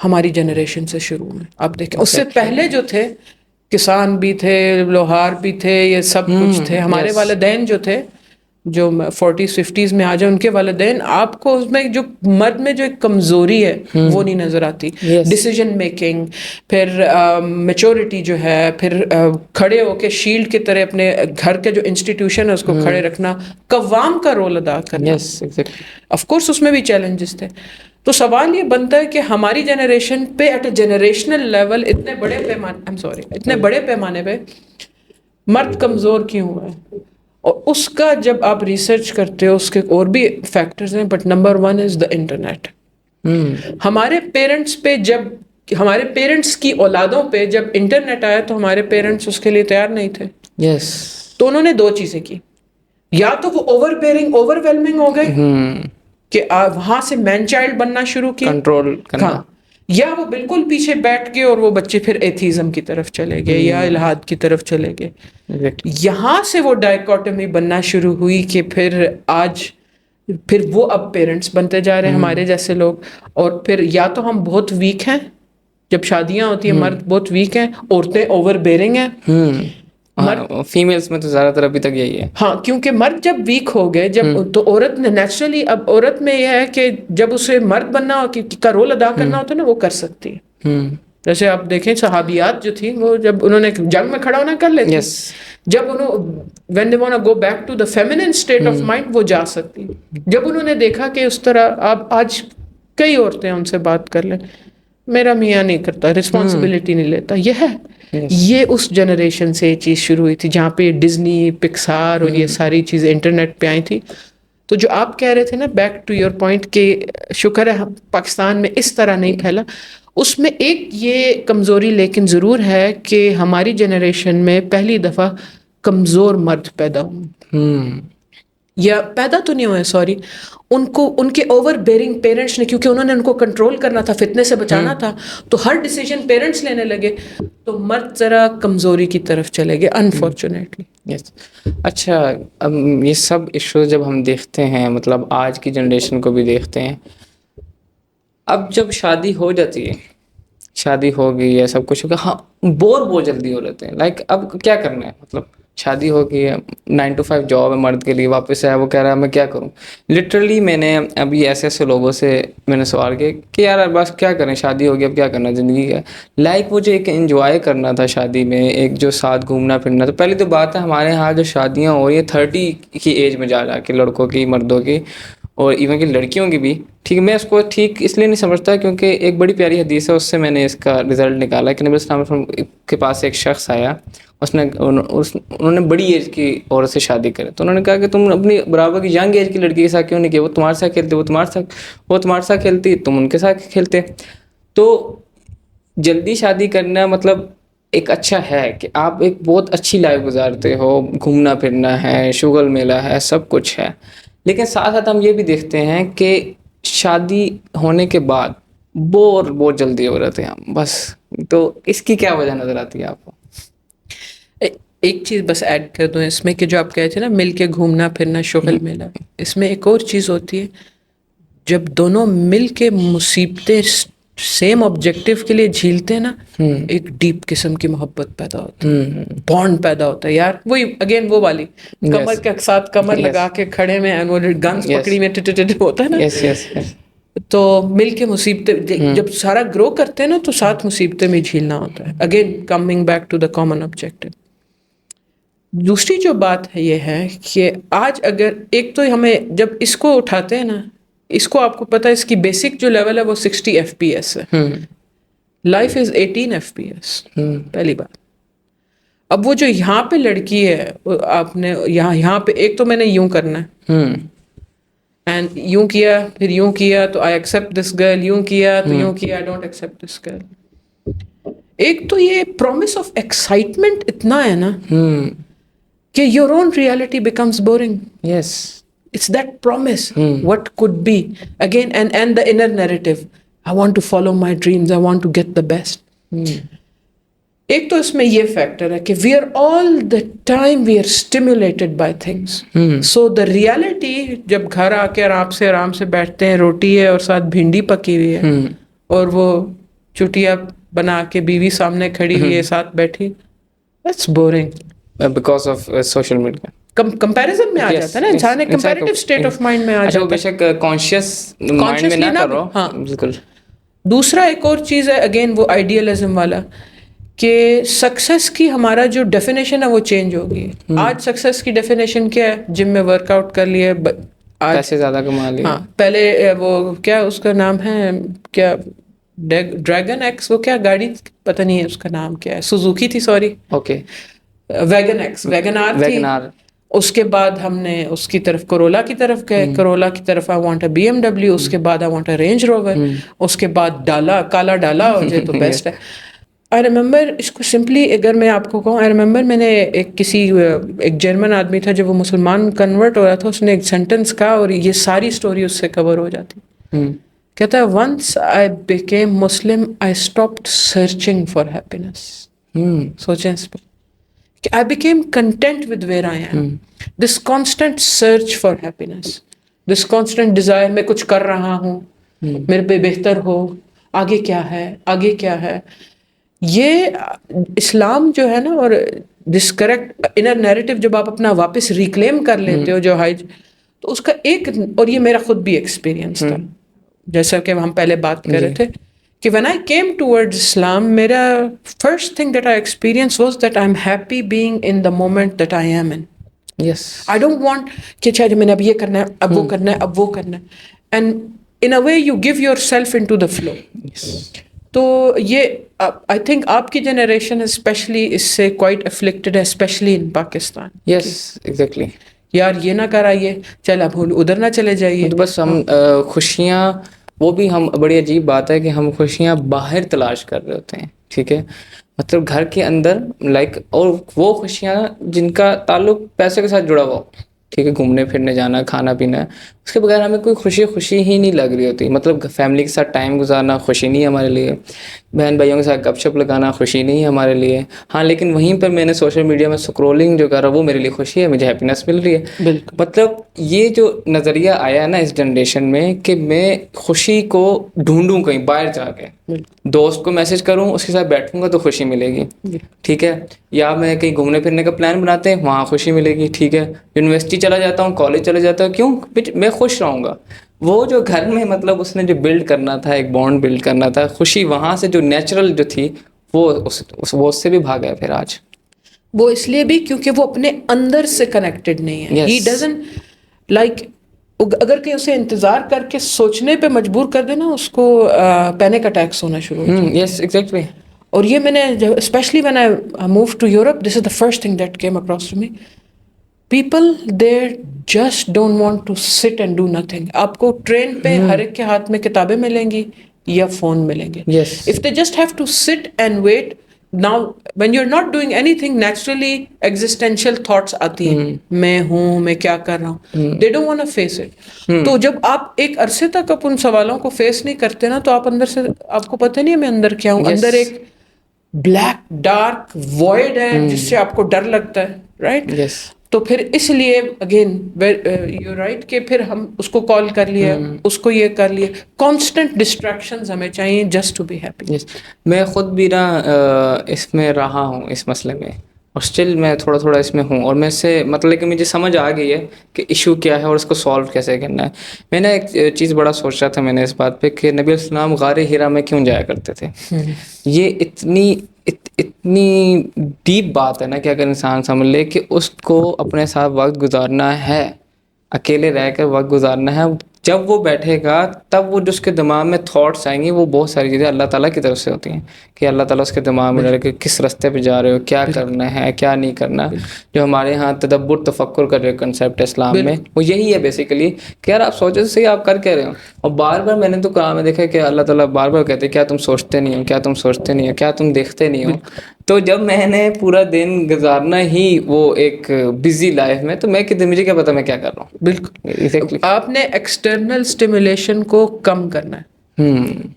ہماری generation سے شروع ہوئے. آپ دیکھیں اس سے پہلے جو تھے کسان بھی تھے, لوہار بھی تھے, یہ سب کچھ تھے. ہمارے والدین جو تھے جو 40s 50s میں آ جائیں, ان کے والدین, آپ کو اس میں جو مرد میں جو ایک کمزوری ہے وہ نہیں نظر آتی. ڈیسیجن میکنگ, پھر میچورٹی جو ہے, پھر کھڑے ہو کے شیلڈ کی طرح اپنے گھر کے جو انسٹیٹیوشن ہے اس کو کھڑے رکھنا, قوام کا رول ادا کرنا. آف کورس اس میں بھی چیلنجز تھے. تو سوال یہ بنتا ہے کہ ہماری جنریشن پہ ایٹ اے جنریشنل لیول اتنے بڑے پیمانے پہ مرد کمزور کیوں ہوا ہے؟ اور اس کا جب آپ ریسرچ کرتے ہو اس کے اور بھی فیکٹرز ہیں, but number 1 is the internet. ہمارے پیرنٹس پہ ہمارے پیرنٹس کی اولادوں پہ جب انٹرنیٹ آیا تو ہمارے پیرنٹس اس کے لیے تیار نہیں تھے. تو انہوں نے 2 چیزیں کی, یا تو وہ اوور ویلمنگ ہو گئے کہ وہاں سے مین چائلڈ بننا شروع کیا, کنٹرول کرنا, یا وہ بالکل پیچھے بیٹھ گئے اور وہ بچے پھر ایتھیزم کی طرف چلے گئے یا الحاد کی طرف چلے گئے. یہاں سے وہ ڈائیکوٹمی بننا شروع ہوئی کہ پھر وہ اب پیرنٹس بنتے جا رہے ہیں ہمارے جیسے لوگ, اور پھر یا تو ہم بہت ویک ہیں, جب شادیاں ہوتی ہیں مرد بہت ویک ہیں, عورتیں اوور بیئرنگ ہیں. فیمیلز میں تو زیادہ تر ابھی تک یہی ہے. ہاں, کیونکہ مرد جب ویک ہو گئے تو عورت نے نیچرلی, اب عورت میں یہ ہے کہ جب اسے مرد بننا کا رول ادا کرنا ہوتا ہے نا, وہ کر سکتی ہے. جیسے آپ دیکھیں صحابیات جو تھیں وہ جب انہوں نے جنگ میں کھڑا ہونا کر لیتے, جب when they want to go back to the feminine state of mind وہ جا سکتی. جب انہوں نے دیکھا کہ اس طرح آپ آج کئی عورتیں ان سے بات کر لیں, میرا میاں نہیں کرتا, رسپانسبلٹی نہیں لیتا, یہ اس جنریشن سے یہ چیز شروع ہوئی تھی جہاں پہ ڈزنی, پکسار اور یہ ساری چیزیں انٹرنیٹ پہ آئی تھی. تو جو آپ کہہ رہے تھے نا, بیک ٹو یور پوائنٹ, کہ شکر ہے پاکستان میں اس طرح نہیں پھیلا, اس میں ایک یہ کمزوری لیکن ضرور ہے کہ ہماری جنریشن میں پہلی دفعہ کمزور مرد پیدا ہوئے, یا پیدا تو نہیں ہوئے, سوری, ان کے اوور بیئرنگ پیرنٹس نے, کیونکہ انہوں نے ان کو کنٹرول کرنا تھا, فتنے سے بچانا تھا, تو ہر ڈیسیجن پیرنٹس لینے لگے, تو مرد ذرا کمزوری کی طرف چلے گئے انفارچونیٹلی. اچھا, اب یہ سب ایشوز جب ہم دیکھتے ہیں, مطلب آج کی جنریشن کو بھی دیکھتے ہیں, اب جب شادی ہو جاتی ہے, شادی ہو گئی ہے, سب کچھ ہو گیا, ہاں بور بہت جلدی ہو رہتے ہیں. لائک اب کیا کرنا ہے, مطلب شادی ہو گئی ہے, 9 to 5 جاب ہے مرد کے لیے, واپس آیا, وہ کہہ رہا ہے میں کیا کروں. لٹرلی میں نے ابھی ایسے لوگوں سے میں نے سوال کیا کہ یار بس کیا کریں, شادی ہو گئی, اب کیا کرنا زندگی کا. لائک وہ جو ایک انجوائے کرنا تھا شادی میں, ایک جو ساتھ گھومنا پھرنا, تو پہلی تو بات ہے ہمارے یہاں جو شادیاں ہو رہی ہیں 30 کی ایج میں جا کے, لڑکوں کی, مردوں کی, اور ایون کہ لڑکیوں کی بھی. ٹھیک ہے, میں اس کو ٹھیک اس لیے نہیں سمجھتا کیونکہ ایک بڑی پیاری حدیث ہے, اس سے میں نے اس کا رزلٹ نکالا کہ نبی صلی اللہ علیہ وسلم کے پاس ایک شخص آیا, انہوں نے بڑی ایج کی عورت سے شادی کرے, تو انہوں نے کہا کہ تم اپنی برابر کی ینگ ایج کی لڑکی کے ساتھ کیوں نہیں کیا, وہ تمہارے ساتھ کھیلتی, وہ تمہارے ساتھ کھیلتی, تم ان کے ساتھ کھیلتے. تو جلدی شادی کرنا مطلب ایک اچھا ہے کہ آپ ایک بہت اچھی لائف گزارتے ہو, گھومنا پھرنا ہے, شغل میلہ ہے, سب کچھ ہے, لیکن ساتھ ساتھ ہم یہ بھی دیکھتے ہیں کہ شادی ہونے کے بعد بہت جلدی ہو رہے تھے ہم بس. تو اس کی کیا وجہ نظر آتی ہے آپ کو؟ ایک چیز بس ایڈ کر دوں اس میں کہ جو آپ کہے تھے نا مل کے گھومنا پھرنا, شغل میلہ, اس میں ایک اور چیز ہوتی ہے, جب دونوں مل کے مصیبتیں سیم آبجیکٹیو کے لیے جھیلتے ہیں نا, ایک ڈیپ قسم کی محبت پیدا ہوتی ہے, بانڈ پیدا ہوتا ہے. یار وہی اگین وہ والی کمر کے ساتھ کمر لگا کے کھڑے میں, وہ گنز پکڑی میں ہوتا ہے نا, تو مل کے مصیبتیں جب سارا گرو کرتے ہیں نا تو ساتھ مصیبتیں میں جھیلنا ہوتا ہے. Again coming back to the common objective. دوسری جو بات ہے یہ ہے کہ آج اگر ایک تو ہمیں جب اس کو اٹھاتے ہیں نا, اس کو آپ کو پتہ ہے اس کی بیسک جو لیول ہے وہ 60 FPS ہے, لائف از 18 FPS, پہلی بات. اب وہ جو یہاں پہ لڑکی ہے, آپ نے یہاں پہ ایک تو میں نے یوں کرنا ہے, اینڈ یوں کیا پھر یوں کیا تو آئی ایکسیپٹ دس گرل, یوں کیا تو یوں کیا, I don't accept this girl. ایک تو یہ پرومس آف ایکسائٹمنٹ اتنا ہے نا کہ your own reality becomes boring. Yes. It's that promise. What could be. Again, and the inner narrative. I want to follow my dreams. I want to get the best. ایک تو اس میں یہ factor ہے کہ we are all the time we are stimulated by things. So the reality جب گھر آ کے آرام سے بیٹھتے ہیں, روٹی ہے اور ساتھ بھنڈی پکی ہوئی ہے, اور وہ چٹیا بنا کے بیوی سامنے کھڑی ہوئی ہے ساتھ بیٹھی, that's boring. Because of social media comparison میں آ جاتا ہے نا انسان, ایک کمپیریٹیو اسٹیٹ آف مائنڈ میں آ اچھا وہ جاتا بے ہے. شک کانشیس مائنڈ میں نہ کر رہا ہاں. ہو. بالکل. دوسرا ایک اور چیز ہے اگین وہ آئیڈیلزم والا, کہ سکسیس کی ہمارا جو ڈیفینیشن ہے وہ چینج ہو گئی ہے. آج سکسیس کی ڈیفینیشن کیا ہے؟ جم میں ورک آؤٹ کر لیے, پیسے زیادہ کما لیے. ہاں پہلے وہ کیا اس کا نام ہے, کیا ڈریگن ایکس, وہ کیا گاڑی پتہ نہیں ہے اس کا نام کیا ہے, سوزوکی تھی sorry, okay Wagon X, Wagon R تھی. اس کے بعد ہم نے اس کی طرف کرولا کی طرف گئے, کرولا کی طرف I want a B M W, اس کے بعد I want a Range Rover, اس کے بعد ڈالا, کالا ڈالا ہو جائے تو بیسٹ ہے. آئی ریممبر, اس کو سمپلی اگر میں آپ کو کہوں, آئی ریممبر میں نے ایک جرمن آدمی تھا, جب وہ مسلمان کنورٹ ہو رہا تھا, اس نے ایک سینٹینس کہا اور یہ ساری اسٹوری اس سے کور ہو جاتی. کہتا ہے once I became Muslim I stopped searching for happiness. سوچیں اس پہ, I became content with where I am. This constant search for happiness, this constant desire, میں کچھ کر رہا ہوں, میرے پہ بہتر ہو, آگے کیا ہے, آگے کیا ہے. یہ اسلام جو ہے نا, اور دس کریکٹ انر نیریٹو جب آپ اپنا واپس ریکلیم کر لیتے ہو جو تو اس کا ایک, اور یہ میرا خود بھی ایکسپیرینس تھا, جیسا کہ ہم پہلے بات کر رہے تھے, کہ when I came towards Islam, میرا first thing that I experienced was that I'm happy being in the moment that I am in. Yes. I don't want کہ اچھا میں نے اب یہ کرنا ہے, اب وہ کرنا ہے, اب وہ کرنا ہے. And in a way you give yourself into the flow. Yes. تو یہ I think آپ کی جنریشن اسپیشلی اس سے quite afflicted ہے, especially in Pakistan. Yes, exactly. یار یہ نہ کرائیے, چل اب ادھر نہ چلے جائیے. تو بس ہم خوشیاں, وہ بھی ہم, بڑی عجیب بات ہے کہ ہم خوشیاں باہر تلاش کر رہے ہوتے ہیں, ٹھیک ہے, مطلب گھر کے اندر لائک, اور وہ خوشیاں جن کا تعلق پیسے کے ساتھ جڑا ہوا ہو, ٹھیک ہے, گھومنے پھرنے جانا, کھانا پینا, اس کے بغیر ہمیں کوئی خوشی ہی نہیں لگ رہی ہوتی. مطلب فیملی کے ساتھ ٹائم گزارنا خوشی نہیں ہے ہمارے لیے, بہن بھائیوں کے ساتھ گپ شپ لگانا خوشی نہیں ہے ہمارے لیے. ہاں لیکن وہیں پر میں نے سوشل میڈیا میں سکرولنگ جو کر رہا وہ میرے لیے خوشی ہے, مجھے ہیپینس مل رہی ہے. بالکل. مطلب یہ جو نظریہ آیا ہے نا اس جنریشن میں, کہ میں خوشی کو ڈھونڈوں کہیں باہر جا کے, دوست کو میسج کروں, اس کے ساتھ بیٹھوں گا تو خوشی ملے گی, ٹھیک ہے, یا میں کہیں گھومنے پھرنے کا پلان بناتے ہیں وہاں خوشی ملے گی, ٹھیک ہے, یونیورسٹی چلا جاتا ہوں, کالج چلا جاتا ہوں, کیوں, میں خوش رہوں گا. وہ جو گھر میں مطلب اس نے جو بلڈ کرنا تھا, ایک بانڈ بلڈ کرنا تھا, خوشی وہاں سے جو نیچرل جو تھی وہ اس سے بھی بھاگ گیا پھر آج. وہ اس لیے بھی کیونکہ وہ اپنے اندر سے کنیکٹڈ نہیں ہے. He doesn't like, اگر کہ اسے انتظار کر کے سوچنے پہ مجبور کر دینا, اس کو پینک اٹیکس ہونا شروع ہو جاتا ہے. Yes exactly. اور یہ میں نے especially when I moved to Europe, this is the first thing that came across to me. People there just don't want to sit and do nothing. آپ کو ٹرین پہ ہر ایک کے ہاتھ میں کتابیں ملیں گی یا فون ملیں گے. Yes. If they just have to sit and wait, now when you're not doing anything, naturally existential thoughts آتی ہیں, میں ہوں, میں کیا کر رہا ہوں. They don't want to face it. تو جب آپ ایک عرصے تک ان سوالوں کو فیس نہیں کرتے نا, تو آپ اندر سے, آپ کو پتہ نہیں ہے میں اندر کیا ہوں. اندر ایک بلیک ڈارک وائڈ ہے جس سے آپ کو ڈر لگتا ہے, رائٹ. تو پھر اس لیے اگین یو رائٹ کہ پھر ہم اس کو کال کر لیا, اس کو یہ کر لیا, کانسٹنٹ ڈسٹریکشنز ہمیں چاہیے جسٹ ٹو بی ہیپی. میں خود بھی نا اس میں رہا ہوں اس مسئلے میں, اور اسٹل میں تھوڑا اس میں ہوں, اور میں سے مطلب کہ مجھے سمجھ آ گئی ہے کہ ایشو کیا ہے اور اس کو سالو کیسے کرنا ہے. میں نے ایک چیز بڑا سوچ رہا تھا میں نے اس بات پہ کہ نبی السلام غار ہرا میں کیوں جایا کرتے تھے. یہ اتنی ڈیپ بات ہے نا کہ اگر انسان سمجھ لے کہ اس کو اپنے ساتھ وقت گزارنا ہے, اکیلے رہ کر وقت گزارنا ہے, جب وہ بیٹھے گا تب وہ جو اس کے دماغ میں تھاٹس آئیں گی وہ بہت ساری چیزیں اللہ تعالیٰ کی طرف سے ہوتی ہیں, کہ اللہ تعالیٰ اس کے دماغ میں ڈالے کہ کس راستے پہ جا رہے ہو, کیا کرنا ہے, کیا نہیں کرنا. جو ہمارے ہاں تدبر تفکر کا جو کنسیپٹ ہے اسلام میں, وہ یہی ہے بیسیکلی کہ یار آپ سوچے تو صحیح آپ کر کہہ رہے ہو. اور بار بار میں نے تو کہا, میں دیکھا کہ اللہ تعالیٰ بار بار کہتے ہیں کیا تم سوچتے نہیں ہو, کیا تم سوچتے نہیں ہو, کیا تم دیکھتے نہیں ہو. تو جب میں نے پورا دن گزارنا ہی وہ ایک بزی لائف میں, تو میں کہ مجھے کیا پتا میں کیا کر رہا ہوں. بالکل. آپ نے ایکسٹرنل اسٹیمولیشن کو کم کرنا ہے,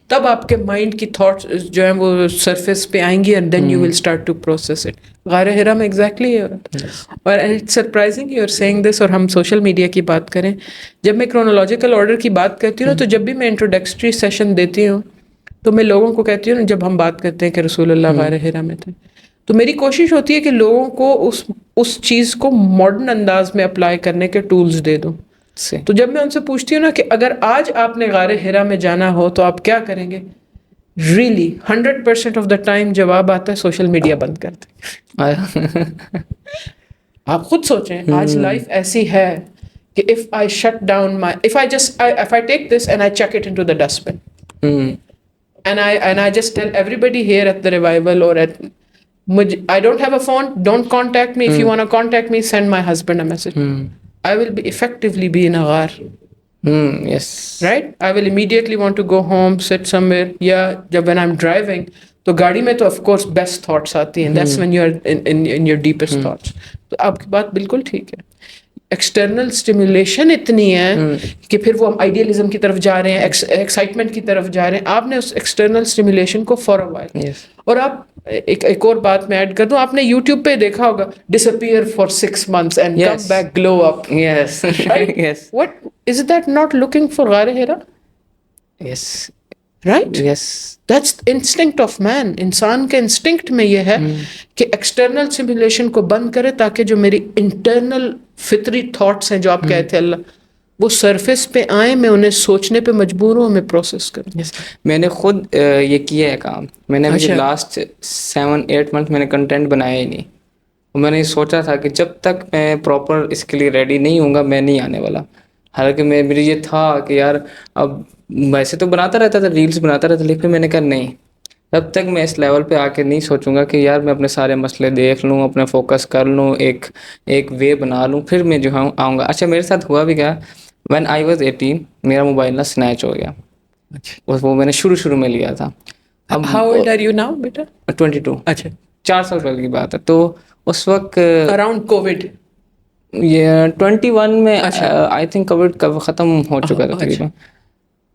تب آپ کے مائنڈ کی تھاٹس جو ہیں وہ سرفیس پہ آئیں گی, and then you will start to process it. غار ہرا میں ایگزیکٹلی یہ ہو رہا تھا. اور it's surprising you are seeing this. اور ہم سوشل میڈیا کی بات کریں, جب میں کرونالوجیکل آرڈر کی بات کرتی ہوں نا, تو جب بھی میں انٹروڈکٹری سیشن دیتی ہوں تو میں لوگوں کو کہتی ہوں جب ہم بات کرتے ہیں کہ رسول اللہ غار حرا میں تھے, تو میری کوشش ہوتی ہے کہ لوگوں کو اس چیز کو ماڈرن انداز میں اپلائی کرنے کے ٹولز دے دوں. تو جب میں ان سے پوچھتی ہوں نا کہ اگر آج آپ نے غار حرا میں جانا ہو تو آپ کیا کریں گے, ریئلی 100% آف دا ٹائم جواب آتا ہے سوشل میڈیا بند کر دیں. آپ خود سوچیں, آج لائف ایسی ہے کہ if I shut down if I take this and I chuck it into the dustbin, and I just tell everybody here at the revival or at I don't have a phone, don't contact me. If you want to contact me, send my husband a message. I will effectively be in a ghar. Yes. Right? I will immediately want to go home, sit somewhere. Yeah, when I'm driving, تو گاڑی میں تو of course best thoughts آتی ہیں. That's when you are in your deepest thoughts. تو آپ کی بات بالکل ٹھیک ہے. ایکسٹرنل اسٹیمولیشن اتنی ہے کہ پھر وہ ہم آئیڈیلزم کی طرف جا رہے ہیں, ایکسائٹمنٹ کی طرف جا رہے ہیں. آپ نے اس ایکسٹرنل اسٹیمولیشن کو فار اے وائل, اور آپ ایک اور بات میں ایڈ کر دوں, آپ نے یوٹیوب پہ دیکھا ہوگا disappear for 6 months and come back glow up. Yes. Yes. What is that not looking for غار حرا? Yes. Right? Yes. That's instinct of man. انسان کے انسٹنکٹ میں یہ ہے کہ ایکسٹرنل سیمولیشن کو بند کرے تاکہ جو میری انٹرنل فطری تھاٹس ہیں جو آپ کہے تھے اللہ, وہ سرفیس پہ آئیں, میں انہیں سوچنے پہ مجبور ہوں, میں پروسیس کروں. میں نے خود یہ کیا ہے کام. میں نے لاسٹ 7-8 months میں نے کنٹینٹ بنایا ہی نہیں. میں نے سوچا تھا کہ جب تک میں پراپر اس کے لیے ریڈی نہیں ہوں گا میں نہیں آنے والا. حالانکہ میری یہ تھا کہ یار اب ویسے تو بناتا رہتا تھا, ریلس بناتا رہتا, لیکن میں نے کہا نہیں, تب تک میں اس لیول پہ آ کے نہیں سوچوں گا کہ یار میں اپنے سارے مسئلے دیکھ لوں, اپنے فوکس کر لوں, ایک وے بنا لوں, پھر میں جو ہوں آؤں گا. اچھا میرے ساتھ ہوا بھی کیا, when I was 18 میرا موبائل نا سنیچ ہو گیا. وہ میں نے شروع میں لیا تھا. اب How old are you now, بیٹا? 22. اچھا, 4 سال پہلے کی بات ہے. تو اس وقت اراؤنڈ کووڈ, یہ 21 میں آئی تھنک کووڈ ختم ہو چکا تھا تقریباً.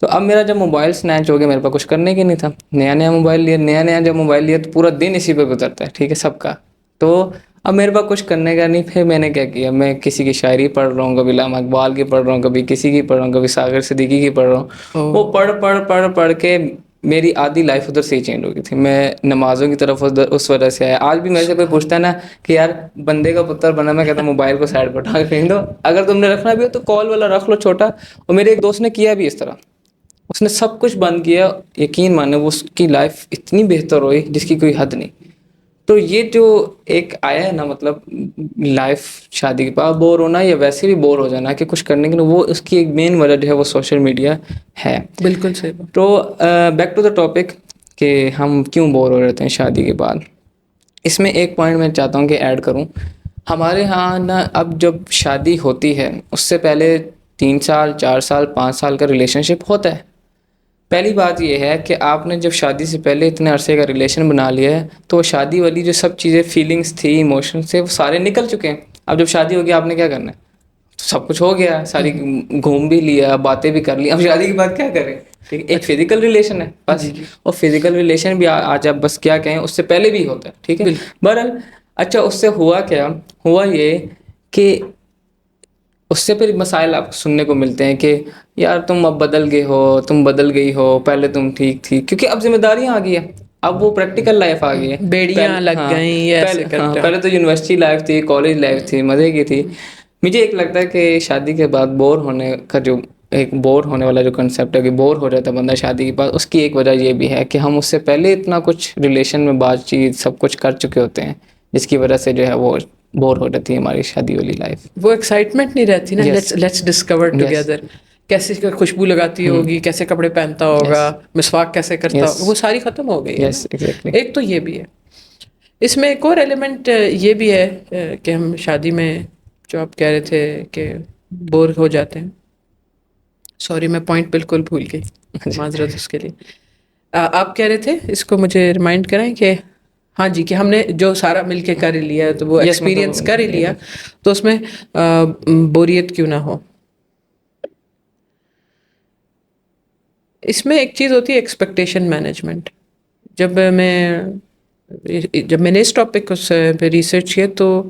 تو اب میرا جب موبائل سنیچ ہو گیا, میرے پاس کچھ کرنے کی نہیں تھا, نیا موبائل لیا, نیا جب موبائل لیا تو پورا دن اسی پہ گزرتا ہے, ٹھیک ہے, سب کا. تو اب میرے پاس کچھ کرنے کا نہیں. پھر میں نے کیا کیا, میں کسی کی شاعری پڑھ رہا ہوں, کبھی علامہ اقبال کی پڑھ رہا ہوں, کبھی کسی کی پڑھ رہا ہوں, کبھی ساغر صدیقی کی پڑھ رہا ہوں. وہ پڑھ کے میری آدھی لائف ادھر سے ہی چینج ہو گئی تھی. میں نمازوں کی طرف اس وجہ سے آیا. آج بھی میرے سے کوئی پوچھتا ہے نا کہ یار بندے کا پتر بنا, میں کہتا ہوں موبائل کو سائڈ پر اٹھا کے پھینک دو. اگر تم نے رکھنا بھی ہو تو کال والا رکھ لو چھوٹا. اور میرے ایک دوست نے کیا بھی اس طرح, اس نے سب کچھ بند کیا. یقین مانے وہ اس کی لائف اتنی بہتر ہوئی جس کی کوئی حد نہیں. تو یہ جو ایک آیا ہے نا, مطلب لائف شادی کے بعد بور ہونا یا ویسے بھی بور ہو جانا کہ کچھ کرنے کے لیے, وہ اس کی ایک مین وجہ جو ہے وہ سوشل میڈیا ہے. بالکل صحیح بات. تو بیک ٹو دا ٹاپک کہ ہم کیوں بور ہو رہتے ہیں شادی کے بعد. اس میں ایک پوائنٹ میں چاہتا ہوں کہ ایڈ کروں. ہمارے ہاں نا اب جب شادی ہوتی ہے اس سے پہلے 3 سال 4 سال 5 سال کا ریلیشن شپ ہوتا ہے. پہلی بات یہ ہے کہ آپ نے جب شادی سے پہلے اتنے عرصے کا ریلیشن بنا لیا ہے تو وہ شادی والی جو سب چیزیں فیلنگس تھی, ایموشنس تھے, وہ سارے نکل چکے ہیں. اب جب شادی ہو گیا آپ نے کیا کرنا ہے, سب کچھ ہو گیا, ساری گھوم بھی لیا, باتیں بھی کر لی. اب شادی کے بعد کیا کریں, ٹھیک ہے, ایک فزیکل ریلیشن ہے بس. اور فزیکل ریلیشن بھی آج آپ بس کیا کہیں, اس سے پہلے بھی ہوتا ہے, ٹھیک ہے. بہرحال اچھا اس سے ہوا کیا, ہوا یہ کہ اس سے پھر مسائل آپ سننے کو ملتے ہیں کہ یار تم اب بدل گئے ہو, تم بدل گئی ہو, پہلے تم ٹھیک تھی. کیونکہ اب ذمہ داریاں آ گئی ہیں, اب وہ پریکٹیکل لائف آ گئی ہے. بیڑیاں لگ گئیں. پہلے تو یونیورسٹی لائف تھی, کالج لائف تھی, مزے کی تھی. مجھے ایک لگتا ہے کہ شادی کے بعد بور ہونے کا جو ایک بور ہونے والا جو کنسیپٹ ہے کہ بور ہو جاتا ہے بندہ شادی کے بعد, اس کی ایک وجہ یہ بھی ہے کہ ہم اس سے پہلے اتنا کچھ ریلیشن میں بات چیت سب کچھ کر چکے ہوتے ہیں جس کی وجہ سے جو ہے وہ بور ہو جاتی ہے ہماری شادی والی لائف. وہ ایکسائٹمنٹ نہیں رہتی نا, لیٹس ڈسکور ٹوگیدر. کیسے خوشبو لگاتی ہوگی, کیسے کپڑے پہنتا ہوگا, مسواک کیسے کرتا ہوگا, وہ ساری ختم ہو گئی ہے. ایک تو یہ بھی ہے. اس میں ایک اور ایلیمنٹ یہ بھی ہے کہ ہم شادی میں جو آپ کہہ رہے تھے کہ بور ہو جاتے ہیں. سوری میں پوائنٹ بالکل بھول گئی, معذرت اس کے لیے. آپ کہہ رہے تھے, اس کو مجھے ریمائنڈ کریں کہ ہاں جی, کہ ہم نے جو سارا مل کے کر ہی لیا تو وہ ایکسپیرینس کر ہی لیا, تو اس میں بوریت کیوں نہ ہو. اس میں ایک چیز ہوتی ہے ایکسپیکٹیشن مینجمنٹ. جب میں نے اس ٹاپک پہ ریسرچ کیا تو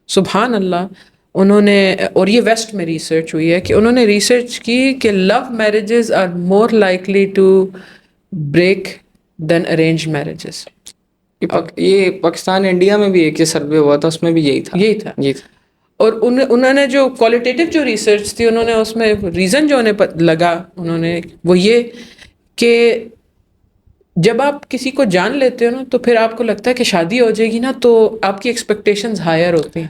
سبحان اللہ انہوں نے, اور یہ ویسٹ میں ریسرچ ہوئی ہے کہ انہوں نے ریسرچ کی کہ love marriages are more likely to break than arranged marriages. یہ پاکستان انڈیا میں بھی ایک سروے ہوا تھا, اس میں بھی یہی تھا. اور انہوں نے جو کوالٹیٹیو جو ریسرچ تھی, انہوں نے اس میں ریزن جو انہیں لگا انہوں نے وہ یہ کہ جب آپ کسی کو جان لیتے ہو نا تو پھر آپ کو لگتا ہے کہ شادی ہو جائے گی نا تو آپ کی ایکسپیکٹیشنز ہائر ہوتی ہیں.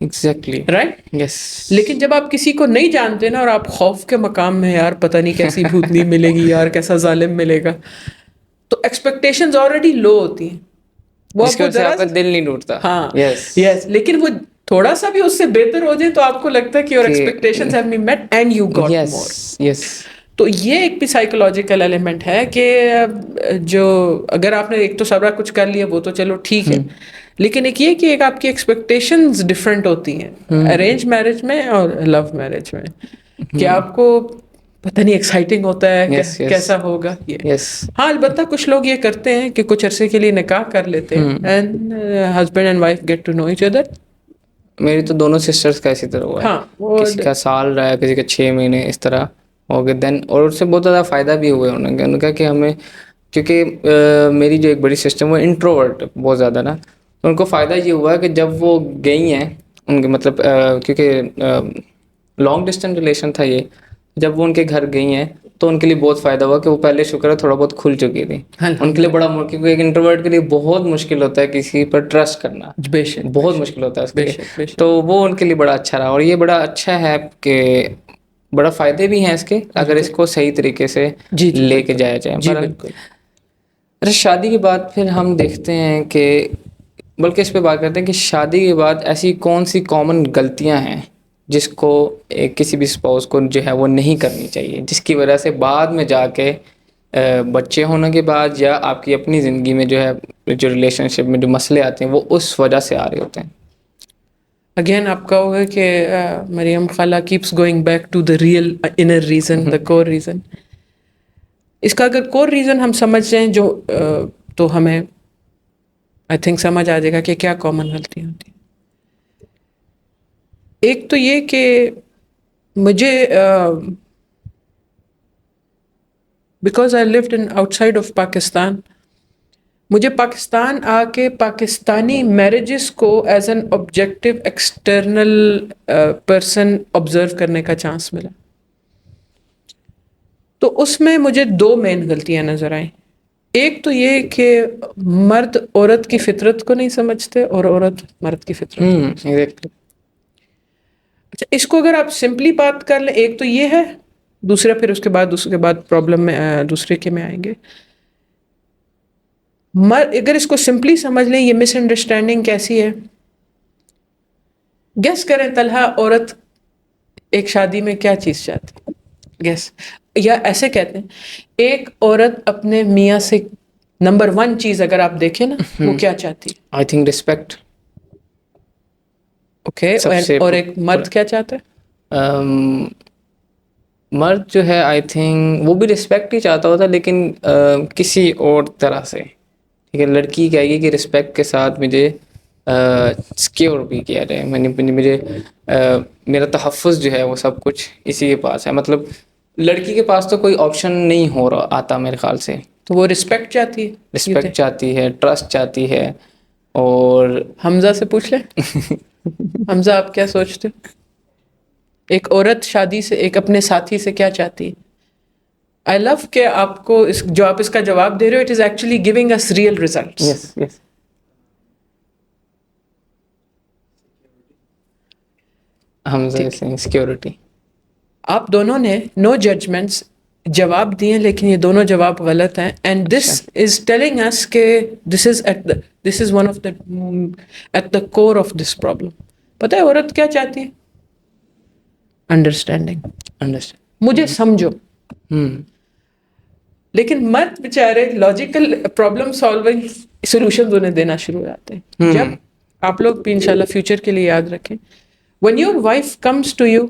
Exactly right. یس. لیکن جب آپ کسی کو نہیں جانتے نا اور آپ خوف کے مقام میں یار پتہ نہیں کیسی بھوتنی ملے گی یار, کیسا ظالم ملے گا, تو ایکسپیکٹیشنز آلریڈی لو ہوتی ہیں. وہ جس کی وجہ سے آپ کا دل نہیں ٹوٹتا. ہاں یس. لیکن وہ تھوڑا سا بھی اس سے بہتر ہو جائے تو آپ کو لگتا ہے کہ your expectations have been met and you got more. یس. تو یہ ایک بھی سائیکولوجیکل ایلیمنٹ ہے کہ جو اگر آپ نے ایک تو سارا کچھ کر لیا وہ تو چلو ٹھیک ہے, لیکن ایک یہ کہ ایک آپ کی ایکسپیکٹیشنز ڈفرینٹ ہوتی ہیں ارینج میرج میں اور لو میرج میں, کہ آپ کو پتہ نہیں ایکسائٹنگ ہوتا ہے کیسا ہوگا یہ. ہاں البتہ کچھ لوگ یہ کرتے ہیں کہ کچھ عرصے کے لیے نکاح کر لیتے ہیں and husband and wife get to know each other. میری تو دونوں سسٹرز کا اسی طرح ہوا ہے, کسی کا سال رہا ہے, کسی کا 6 مہینے, اس طرح ہو گئے. دین اور اس سے بہت زیادہ فائدہ بھی ہوا ہے انہوں نے کہا کہ ہمیں, کیونکہ میری جو ایک بڑی سسٹر وہ انٹروورٹ بہت زیادہ نا, ان کو فائدہ یہ ہوا کہ جب وہ گئی ہیں ان کے مطلب کیونکہ لانگ ڈسٹینس ریلیشن تھا یہ, جب وہ ان کے گھر گئی ہیں تو ان کے لیے بہت فائدہ ہوا کہ وہ پہلے شکر ہے تھوڑا بہت کھل چکی تھی. ان کے لیے بڑا, کیونکہ ایک انٹروورٹ کے لیے بہت مشکل ہوتا ہے کسی پر ٹرسٹ کرنا, بہت مشکل ہوتا ہے اس کے لیے, تو وہ ان کے لیے بڑا اچھا رہا. اور یہ بڑا اچھا ہے کہ بڑا فائدے بھی ہیں اس کے اگر اس کو صحیح طریقے سے لے کے جایا جائے. بالکل. شادی کے بعد پھر ہم دیکھتے ہیں کہ بلکہ اس پہ بات کرتے ہیں کہ شادی کے بعد ایسی کون سی کامن غلطیاں ہیں جس کو کسی بھی اسپاؤس کو جو ہے وہ نہیں کرنی چاہیے, جس کی وجہ سے بعد میں جا کے بچے ہونے کے بعد یا آپ کی اپنی زندگی میں جو ہے جو ریلیشن شپ میں جو مسئلے آتے ہیں وہ اس وجہ سے آ رہے ہوتے ہیں. اگین آپ کا ہوگا کہ مریم خالہ keeps going back to the real inner reason, the core reason. اس کا اگر کور ریزن ہم سمجھ جائیں جو تو ہمیں آئی تھنک سمجھ آ جائے گا کہ کیا کامن غلطیاں ہوتی ہیں. ایک تو یہ کہ مجھے because I lived in out side of Pakistan, مجھے پاکستان آ کے پاکستانی میرجز کو as an objective external person observe کرنے کا چانس ملا. تو اس میں مجھے 2 مین غلطیاں نظر آئیں. ایک تو یہ کہ مرد عورت کی فطرت کو نہیں سمجھتے اور عورت مرد کی فطرت. اچھا, اس کو اگر آپ سمپلی بات کر لیں, ایک تو یہ ہے, دوسرا پھر اس کے بعد پرابلم میں دوسرے کے میں آئیں گے. اگر اس کو سمپلی سمجھ لیں, یہ مس انڈرسٹینڈنگ کیسی ہے, گیس کریں طلحہ عورت ایک شادی میں کیا چیز چاہتی ہے, گیس, یا ایسے کہتے ہیں ایک عورت اپنے میاں سے نمبر 1 چیز اگر آپ دیکھیں نا وہ کیا چاہتی ہے؟ I think respect. اوکے, اور ایک مرد کیا چاہتا ہے؟ مرد جو ہے آئی تھنک وہ بھی رسپیکٹ ہی چاہتا ہوتا, لیکن کسی اور طرح سے. ٹھیک ہے, لڑکی کہے گی کہ رسپیکٹ کے ساتھ مجھے سکیور بھی کیا جائے, مجھے میرا تحفظ جو ہے وہ سب کچھ اسی کے پاس ہے. مطلب لڑکی کے پاس تو کوئی آپشن نہیں ہو رہا آتا میرے خیال سے. تو وہ رسپیکٹ چاہتی ہے, رسپیکٹ چاہتی ہے, ٹرسٹ چاہتی ہے. اور حمزہ سے پوچھ لیں, حمزہ آپ کیا سوچتے ہو, ایک عورت شادی سے ایک اپنے ساتھی سے کیا چاہتی ہے؟ آئی لو کہ آپ کو جو آپ اس کا جواب دے رہے ہو, it is actually giving us real results. Yes. Hamza سے سیکیورٹی. آپ دونوں نے نو ججمنٹس جواب دیے, لیکن یہ دونوں جواب غلط ہیں. And this is telling us کہ this is one of the at the core of this problem. پتہ ہے عورت کیا چاہتی ہے؟ انڈرسٹینڈنگ, مجھے سمجھو. لیکن مرد بیچارے لاجیکل پرابلم سالونگ سولوشنز انہیں دینا شروع ہو جاتے ہیں. جب آپ لوگ بھی انشاءاللہ فیوچر کے لیے یاد رکھیں, when your wife comes to you,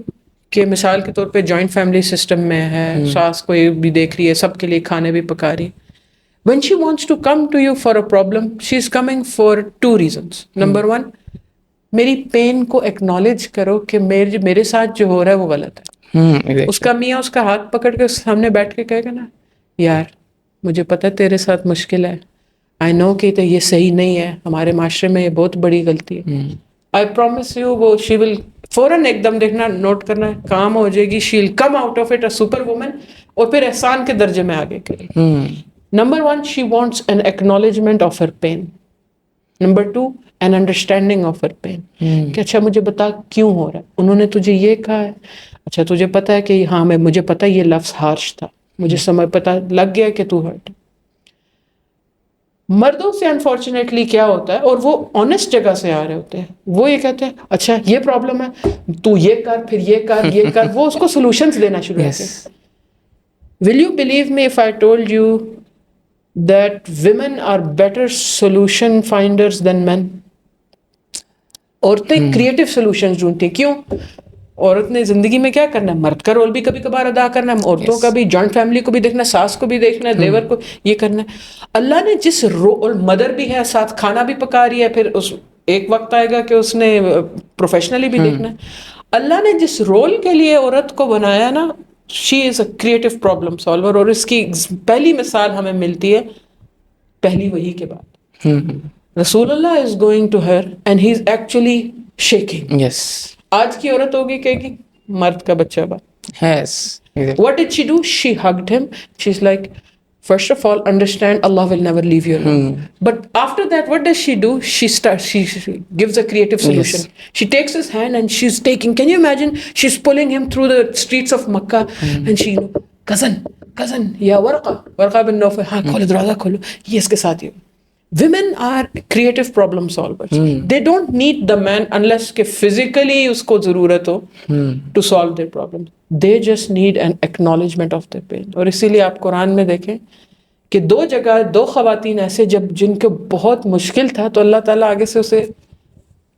کہ مثال کے طور پہ جوائنٹ فیملی سسٹم میں ہے, ساس کو بھی دیکھ رہی ہے, سب کے لیے کھانے بھی پکا رہی ہے. when she wants to come to you for a problem, she is coming for 2 reasons. Number 1, میری پین کو ایکنالج کرو کہ میرے ساتھ جو ہو رہا ہے وہ غلط ہے. اس کا میاں اس کا ہاتھ پکڑ کے سامنے بیٹھ کے کہے گا نا, یار مجھے پتہ ہے تیرے ساتھ مشکل ہے, آئی نو کہ یہ صحیح نہیں ہے, ہمارے معاشرے میں یہ بہت بڑی غلطی ہے, آئی پرومس یو, وہ شی ول فوراً ایک دم دیکھنا, نوٹ کرنا ہے, کام ہو جائے گی, she will come out of it a super woman, اور پھر احسان کے درجے میں آگے کرے. Number 1, she wants an acknowledgement of her pain. Number 2, an understanding of her pain, کہ اچھا مجھے بتا کیوں ہو رہا ہے, انہوں نے تجھے یہ کہا ہے, اچھا تجھے پتا ہے کہ ہاں مجھے پتا یہ لفظ ہارش تھا, مجھے سمجھ پتا لگ گیا کہ تو ہرٹ. مردوں سے انفارچونیٹلی کیا ہوتا ہے, اور وہ آنےسٹ جگہ سے آ رہے ہوتے ہیں, وہ یہ کہتے ہیں اچھا یہ پرابلم ہے, تو یہ کر, پھر یہ کر, یہ کر, وہ اس کو سولوشنز دینا شروع کرتے ہیں. Will you believe me if I told you that women are better solution finders than men? عورتیں کریٹو سولوشنز ڈھونڈتی ہیں. کیوں؟ عورت نے زندگی میں کیا کرنا ہے, مرد کا رول بھی کبھی کبھار ادا کرنا ہے, عورتوں کا بھی, جوائنٹ فیملی کو بھی دیکھنا ہے, ساس کو بھی دیکھنا ہے, دیور کو یہ کرنا ہے. اللہ نے جس رول, مدر بھی ہے ساتھ, کھانا بھی پکا رہی ہے, پھر اس ایک وقت آئے گا کہ اس نے پروفیشنلی بھی دیکھنا ہے. اللہ نے جس رول کے لیے عورت کو بنایا نا, شی از اے کریٹو پرابلم سالور, اور اس کی پہلی مثال ہمیں ملتی ہے پہلی وحی کے بعد. رسول اللہ is going to her and he is actually shaking. آج کی عورت ہوگی کہے گی مرد کا بچہ بات. What did she do? She hugged him. She's like, first of all, understand Allah will never leave you alone. But after that, what does she do? She gives a creative solution. She takes his hand and she's taking, can you imagine? She's pulling him through the streets of Makkah and she, cousin, ya Warqa bin Nawfal, haan kholo darwaza kholo, ye iske saath hi. Women are creative problem solvers. They don't need the man unless کہ physically اس کو ضرورت ہو to solve their problems. They just need an acknowledgement of their pain. اور اسی لیے آپ قرآن میں دیکھیں کہ 2 جگہ 2 خواتین ایسے جب جن کو بہت مشکل تھا, تو اللہ تعالیٰ آگے سے اسے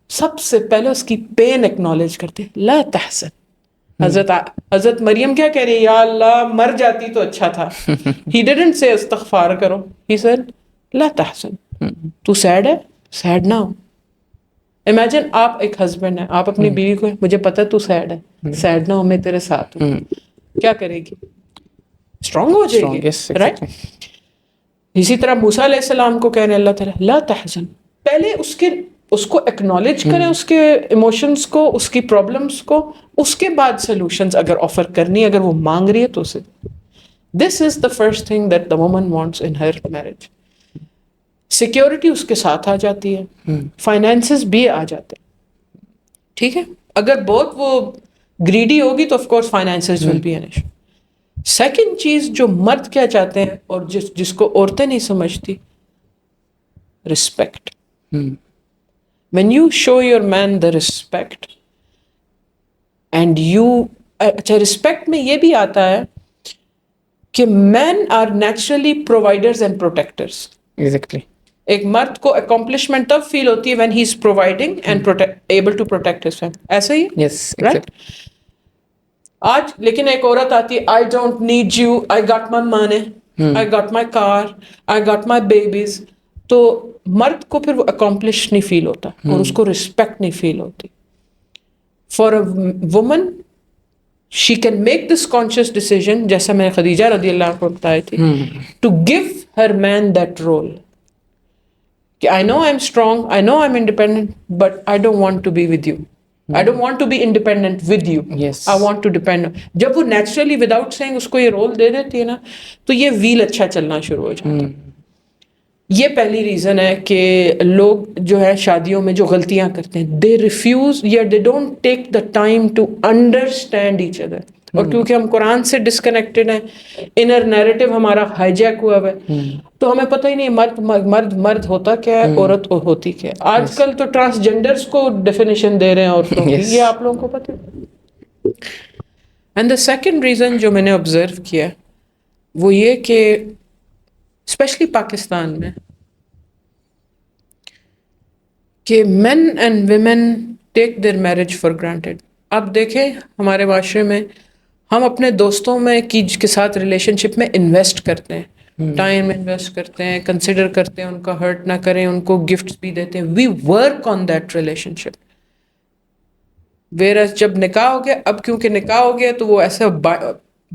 سب سے پہلے اس کی پین ایکنالج کرتے, لا تحزن. حضرت مریم کیا کہہ رہی ہے, یا اللہ مر جاتی تو اچھا تھا. He didn't say استغفار کرو, he said لا تحزن. تو سیڈ ہے, سیڈ نہ ہو. امیجن آپ ایک ہسبینڈ ہے, آپ اپنی بیوی کو, مجھے پتا تو سیڈ ہے, سیڈ نہ ہو, میں تیرے ساتھ ہوں. کیا کرے گی؟ اسٹرانگ ہو جائے گی, رائٹ. اسی طرح موسیٰ علیہ السلام کو کہہ رہے ہیں اللہ تعالیٰ لا تحزن. پہلے اس کو ایکنالج کریں, اس کے ایموشنس کو, اس کی پرابلمس کو, اس کے بعد سولوشنز اگر آفر کرنی ہے, اگر وہ مانگ رہی ہے تو اسے. This is the first thing that the woman wants in her marriage. Security اس کے ساتھ آ جاتی ہے, فائنینسز بھی آ جاتے ہیں, ٹھیک ہے. اگر بہت وہ گریڈی ہوگی تو of course finances will be an issue. Second چیز جو مرد کیا چاہتے ہیں اور جس کو عورتیں نہیں سمجھتی, respect. when you show your man the respect and you, اچھا رسپیکٹ میں یہ بھی آتا ہے کہ men are naturally providers and protectors. Exactly. ایک مرد کو اکمپلشمنٹ تب فیل ہوتی ہے when he is providing and able to protect his family. ایسا ہی رائٹ. آج لیکن ایک عورت آتی ہے, I don't need you, I got my money, I got my car, I got my babies. تو مرد کو پھر وہ اکمپلش نہیں فیل ہوتا اور اس کو رسپیکٹ نہیں فیل ہوتی. For a woman she can make this conscious decision, جیسا میں خدیجہ رضی اللہ عنہ کو بتائی تھی, to give her man that role. کہ I know I'm strong, I know I'm independent, but I don't want to be with you. I don't want to be independent with you. Yes. I want to depend on. جب وہ naturally without saying اس کو یہ role دے دیتی ہے نا, تو یہ well اچھا چلنا شروع ہو جاتا ہے. یہ پہلی ریزن ہے کہ لوگ جو ہے شادیوں میں جو غلطیاں کرتے ہیں, they refuse یا they don't take the time to understand each other. اور کیونکہ ہم قرآن سے ڈسکنیکٹڈ ہیں, انر نیریٹو ہمارا ہائی جیک ہوا ہے, تو ہمیں پتہ ہی نہیں مرد ہوتا کیا ہے, عورت ہوتی کیا ہے. آج کل تو ٹرانسجینڈرز کو ڈیفینیشن دے رہے ہیں عورتوں کی, یہ آپ لوگوں کو پتہ ہے. اینڈ دا سیکنڈ ریزن جو میں نے آبزرو کیا وہ یہ کہ اسپیشلی پاکستان میں کہ men and women take their marriage for granted. اب دیکھیں ہمارے معاشرے میں ہم اپنے دوستوں میں کے ساتھ ریلیشن شپ میں انویسٹ کرتے ہیں, ٹائم انویسٹ کرتے ہیں, کنسیڈر کرتے ہیں ان کا ہرٹ نہ کریں, ان کو گفٹس بھی دیتے ہیں. We work on that relationship. Where as جب نکاح ہو گیا, اب کیونکہ نکاح ہو گیا تو وہ ایسا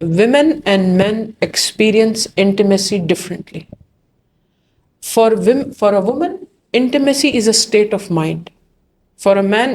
women and men experience intimacy differently. For a woman, intimacy is a state of mind. For a man,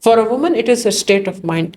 For a woman, it is a state of mind.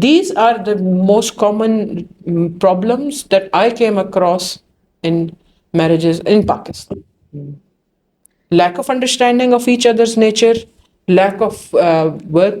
These are the most common problems that I came across in marriages in Pakistan. Lack of understanding of each other's nature, lack of work,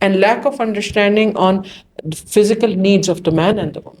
and lack of understanding on the physical needs of the man and the woman.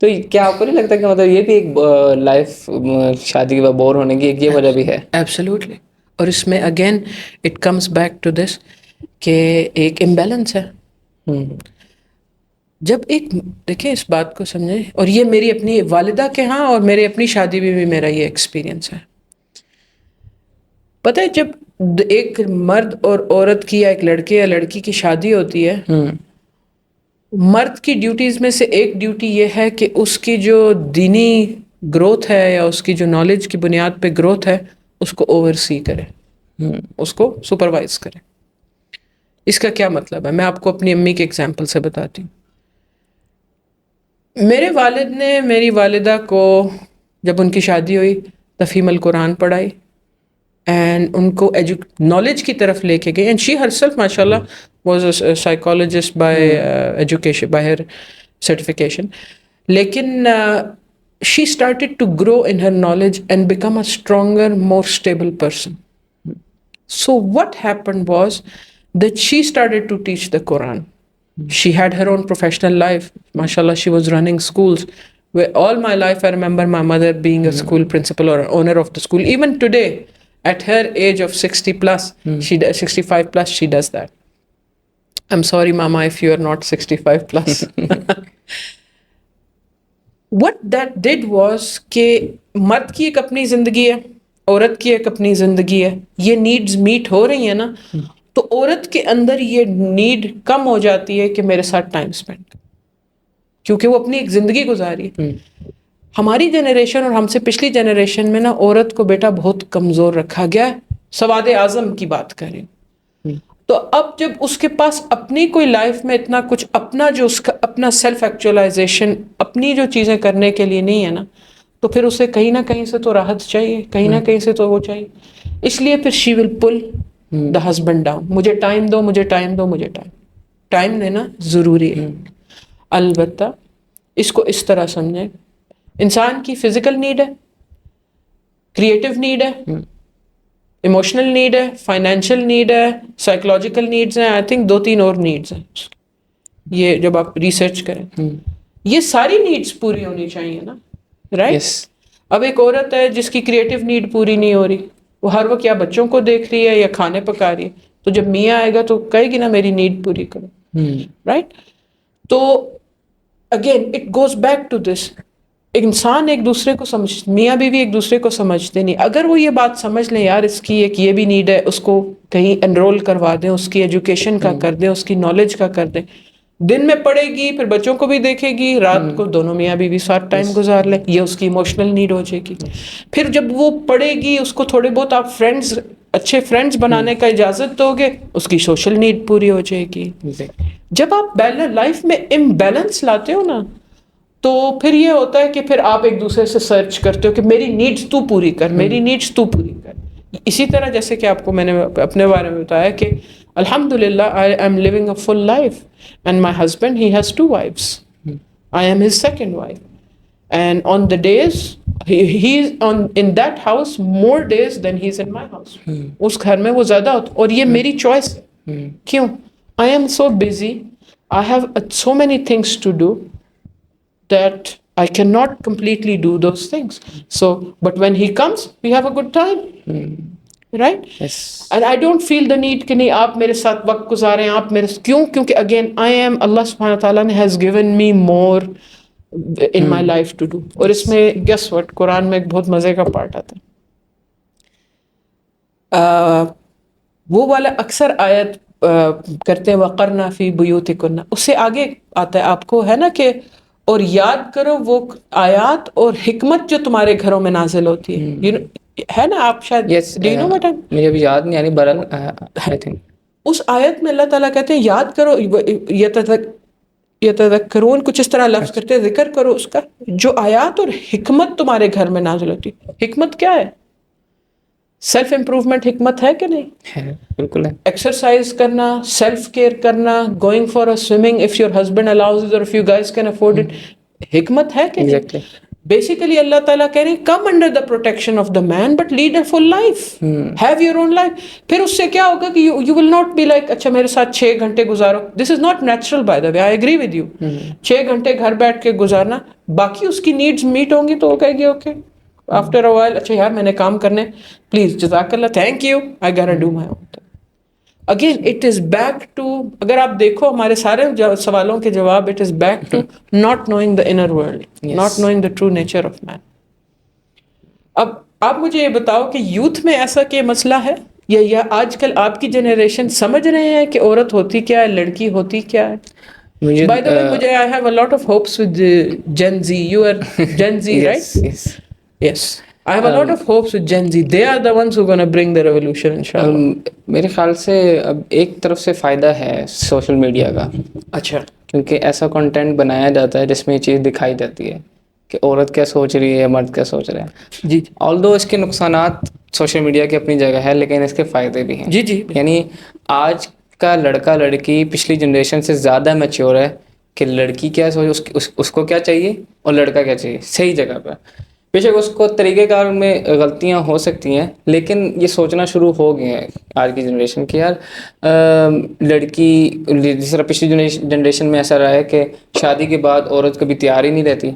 تو کیا آپ کو نہیں لگتا کہ مطلب یہ بھی ایک لائف شادی کے بعد بور ہونے کی ایک یہ وجہ بھی ہے؟ ایبسلیوٹلی. اور اس میں again it comes back to this کہ ایک امبیلنس ہے. جب ایک دیکھیں اس بات کو سمجھیں, اور یہ میری اپنی والدہ کے ہاں اور میری اپنی شادی میں بھی میرا یہ ایکسپیرینس ہے. پتہ ہے جب ایک مرد اور عورت کی یا ایک لڑکے یا لڑکی کی شادی ہوتی ہے, مرد کی ڈیوٹیز میں سے ایک ڈیوٹی یہ ہے کہ اس کی جو دینی گروتھ ہے یا اس کی جو نالج کی بنیاد پہ گروتھ ہے اس کو اوور سی کرے, اس کو سپروائز کرے. اس کا کیا مطلب ہے؟ میں آپ کو اپنی امی کے اگزامپل سے بتاتی ہوں. میرے والد نے میری والدہ کو جب ان کی شادی ہوئی تفہیم القرآن پڑھائی اینڈ ان کو نالج کی طرف لے کے گئی. اینڈ شی ہر سیلف ماشاء اللہ was a psychologist by education, by her certification. لیکن she started to grow in her knowledge and become a stronger, more stable person. So what happened was that she started to teach the Quran. She had her own professional life. MashaAllah, she was running schools. Where all my life I remember my mother being a school principal or owner of the school. Even today, at her age of 60 plus, 65 plus, she does that. I'm sorry, Mama, if you are not 65 plus. What that did was کہ مرد کی ایک اپنی زندگی ہے, عورت کی ایک اپنی زندگی ہے, یہ نیڈز میٹ ہو رہی ہیں نا, تو عورت کے اندر یہ نیڈ کم ہو جاتی ہے کہ میرے ساتھ ٹائم اسپینڈ کر, کیونکہ وہ اپنی ایک زندگی گزاری ہے. ہماری جنریشن اور ہم سے پچھلی جنریشن میں نا عورت کو بیٹا بہت کمزور رکھا گیا ہے. سواد اعظم کی بات کریں تو اب جب اس کے پاس اپنی کوئی لائف میں اتنا کچھ اپنا جو اس کا اپنا سیلف ایکچولائزیشن اپنی جو چیزیں کرنے کے لیے نہیں ہے نا, تو پھر اسے کہیں نہ کہیں سے تو راحت چاہیے, کہیں نہ کہیں سے تو وہ چاہیے. اس لیے پھر شی ول پل دا ہسبینڈ ڈاؤن. مجھے ٹائم دو, مجھے ٹائم دو, مجھے ٹائم دینا ضروری ہے. البتہ اس کو اس طرح سمجھیں, انسان کی فزیکل نیڈ ہے, کریٹو نیڈ ہے, ایموشنل نیڈ ہے, فائنینشیل نیڈ ہے, سائیکولوجیکل نیڈز ہیں, آئی تھنک 2-3 اور نیڈز ہیں. یہ جب آپ ریسرچ کریں یہ ساری نیڈز پوری ہونی چاہیے نا, رائٹ؟ اب ایک عورت ہے جس کی کریٹو نیڈ پوری نہیں ہو رہی, وہ ہر وقت یا بچوں کو دیکھ رہی ہے یا کھانے پکا رہی ہے, تو جب میاں آئے گا تو کہے گی نا میری نیڈ پوری کرو, رائٹ؟ تو again it goes back to this, انسان ایک دوسرے کو سمجھ, میاں بیوی ایک دوسرے کو سمجھتے نہیں. اگر وہ یہ بات سمجھ لیں یار اس کی ایک یہ بھی نیڈ ہے, اس کو کہیں انرول کروا دیں, اس کی ایجوکیشن کا کر دیں, اس کی نالج کا کر دیں, دن میں پڑھے گی پھر بچوں کو بھی دیکھے گی, رات کو دونوں میاں بیوی ساتھ ٹائم گزار لیں, یہ اس کی ایموشنل نیڈ ہو جائے گی. پھر جب وہ پڑھے گی اس کو تھوڑے بہت آپ فرینڈز, اچھے فرینڈز بنانے کا اجازت دو گے, اس کی سوشل نیڈ پوری ہو جائے گی. جب آپ لائف میں امبیلنس لاتے ہو نا تو پھر یہ ہوتا ہے کہ پھر آپ ایک دوسرے سے سرچ کرتے ہو کہ میری نیڈز تو پوری کر, میری نیڈز تو پوری کر. اسی طرح جیسے کہ آپ کو میں نے اپنے بارے میں بتایا کہ الحمدللہ I am living a full life and my husband he has 2 wives. I am his second wife. And on the days he's in that house more days than he's in my house. اس گھر میں وہ زیادہ ہوتا, اور یہ میری choice ہے. کیوں؟ I am so busy, I have so many things to do that I cannot completely do those things. So, but when he comes, we have a good time. Right? Yes. And I don't feel the need کہ نہیں آپ میرے ساتھ وقت گزاریں, آپ میرے کیوں؟ کیونکہ again I am, اللہ سبحانہ تعالیٰ نے has given me more in my life to do. اور اس میں guess what, قرآن میں ایک بہت مزے کا پارٹ آتا ہے, وہ والا اکثر آیت کرتے ہیں وَقَرْنَا فِي بُيُوتِكُنَّ, اس سے آگے آتا ہے آپ کو ہے نا کہ اور یاد کرو وہ آیات اور حکمت جو تمہارے گھروں میں نازل ہوتی ہے, ہے نا, آپ شاید do you know what I'm, مجھے ابھی یاد نہیں, یعنی برن I think اس آیت میں اللہ تعالیٰ کہتے ہیں یاد کرو, یتذکرون کچھ اس طرح لفظ کرتے ہیں, ذکر کرو اس کا جو آیات اور حکمت تمہارے گھر میں نازل ہوتی ہے. حکمت کیا ہے؟ سیلف امپروومنٹ حکمت ہے کہ نہیں؟ ہے, بالکل ہے. ایکسرسائز کرنا, سیلف کیئر کرنا, going for a swimming if your husband allows it اور if you guys can afford it, حکمت ہے کہ نہیں؟ Basically اللہ تعالیٰ کہہ رہے ہیں come under the protection of the man but lead a full life, have your own life. پھر اس سے کیا ہوگا کہ you will not be like اچھا میرے ساتھ 6 گھنٹے گزارو. This is not natural by the way, I agree with you. 6 گھنٹے گھر بیٹھ کے گزارنا, باقی اس کی نیڈز میٹ ہوں گی تو وہ کہے گی اوکے آفٹر اے وائل اچھا یار میں نے کام کرنے, پلیز جزاک اللہ, thank you, I gotta do my own thing. Again, it is back to, اگر آپ دیکھو ہمارے سارے سوالوں کے جواب, it is back to not knowing the inner world, not knowing the true nature of man. اب آپ مجھے یہ بتاؤ کہ یوتھ میں ایسا کہ مسئلہ ہے یا آج کل آپ کی جنریشن سمجھ رہے ہیں کہ عورت ہوتی کیا ہے, لڑکی ہوتی کیا ہے؟ By the way, مجھے I have a lot of hopes with Gen Z. You are Gen Z, right? Yes. I have a lot of hopes with Gen Z. They are the ones who are going to bring the revolution, inshallah. میرے خیال سے اب ایک طرف سے فائدہ ہے social media کا. اچھا. کیونکہ ایسا کنٹینٹ بنایا جاتا ہے جس میں یہ چیز دکھائی جاتی ہے کہ عورت کیا سوچ رہی ہے, مرد کیا سوچ رہا ہے. جی. although اس کے نقصانات سوشل میڈیا کی اپنی جگہ ہے, لیکن اس کے فائدے بھی ہیں. جی جی. یعنی آج کا لڑکا لڑکی پچھلی جنریشن سے زیادہ میچور ہے کہ لڑکی کیا سوچ, اس کو کیا چاہیے اور لڑکا کیا چاہیے, صحیح جگہ پہ. بے شک اس کو طریقہ کار میں غلطیاں ہو سکتی ہیں, لیکن یہ سوچنا شروع ہو گئے ہیں آج کی جنریشن کی یار لڑکی, جس طرح پچھلی جنریشن میں ایسا رہا ہے کہ شادی کے بعد عورت کبھی تیار ہی نہیں رہتی,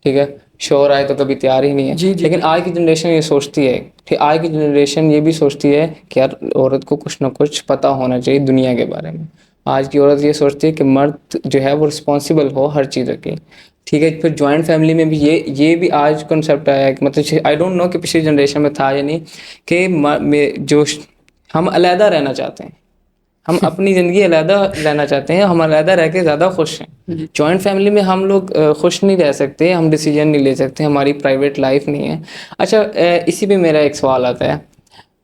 ٹھیک ہے, شوہر آئے تو کبھی تیار ہی نہیں ہے. لیکن آج کی جنریشن یہ سوچتی ہے, آج کی جنریشن یہ بھی سوچتی ہے کہ یار عورت کو کچھ نہ کچھ پتہ ہونا چاہیے دنیا کے بارے میں. آج کی عورت یہ سوچتی ہے کہ مرد جو ہے وہ رسپانسبل ہو ہر چیز کی, ٹھیک ہے. پھر جوائنٹ فیملی میں بھی یہ بھی آج کنسیپٹ آیا ہے, مطلب آئی ڈونٹ نو کہ پچھلی جنریشن میں تھا یا نہیں, کہ جو ہم علیحدہ رہنا چاہتے ہیں, ہم اپنی زندگی علیحدہ رہنا چاہتے ہیں, ہم علیحدہ رہ کے زیادہ خوش ہیں. جوائنٹ فیملی میں ہم لوگ خوش نہیں رہ سکتے, ہم ڈیسیجن نہیں لے سکتے, ہماری پرائیویٹ لائف نہیں ہے. اچھا اسی پہ میرا ایک سوال آتا ہے,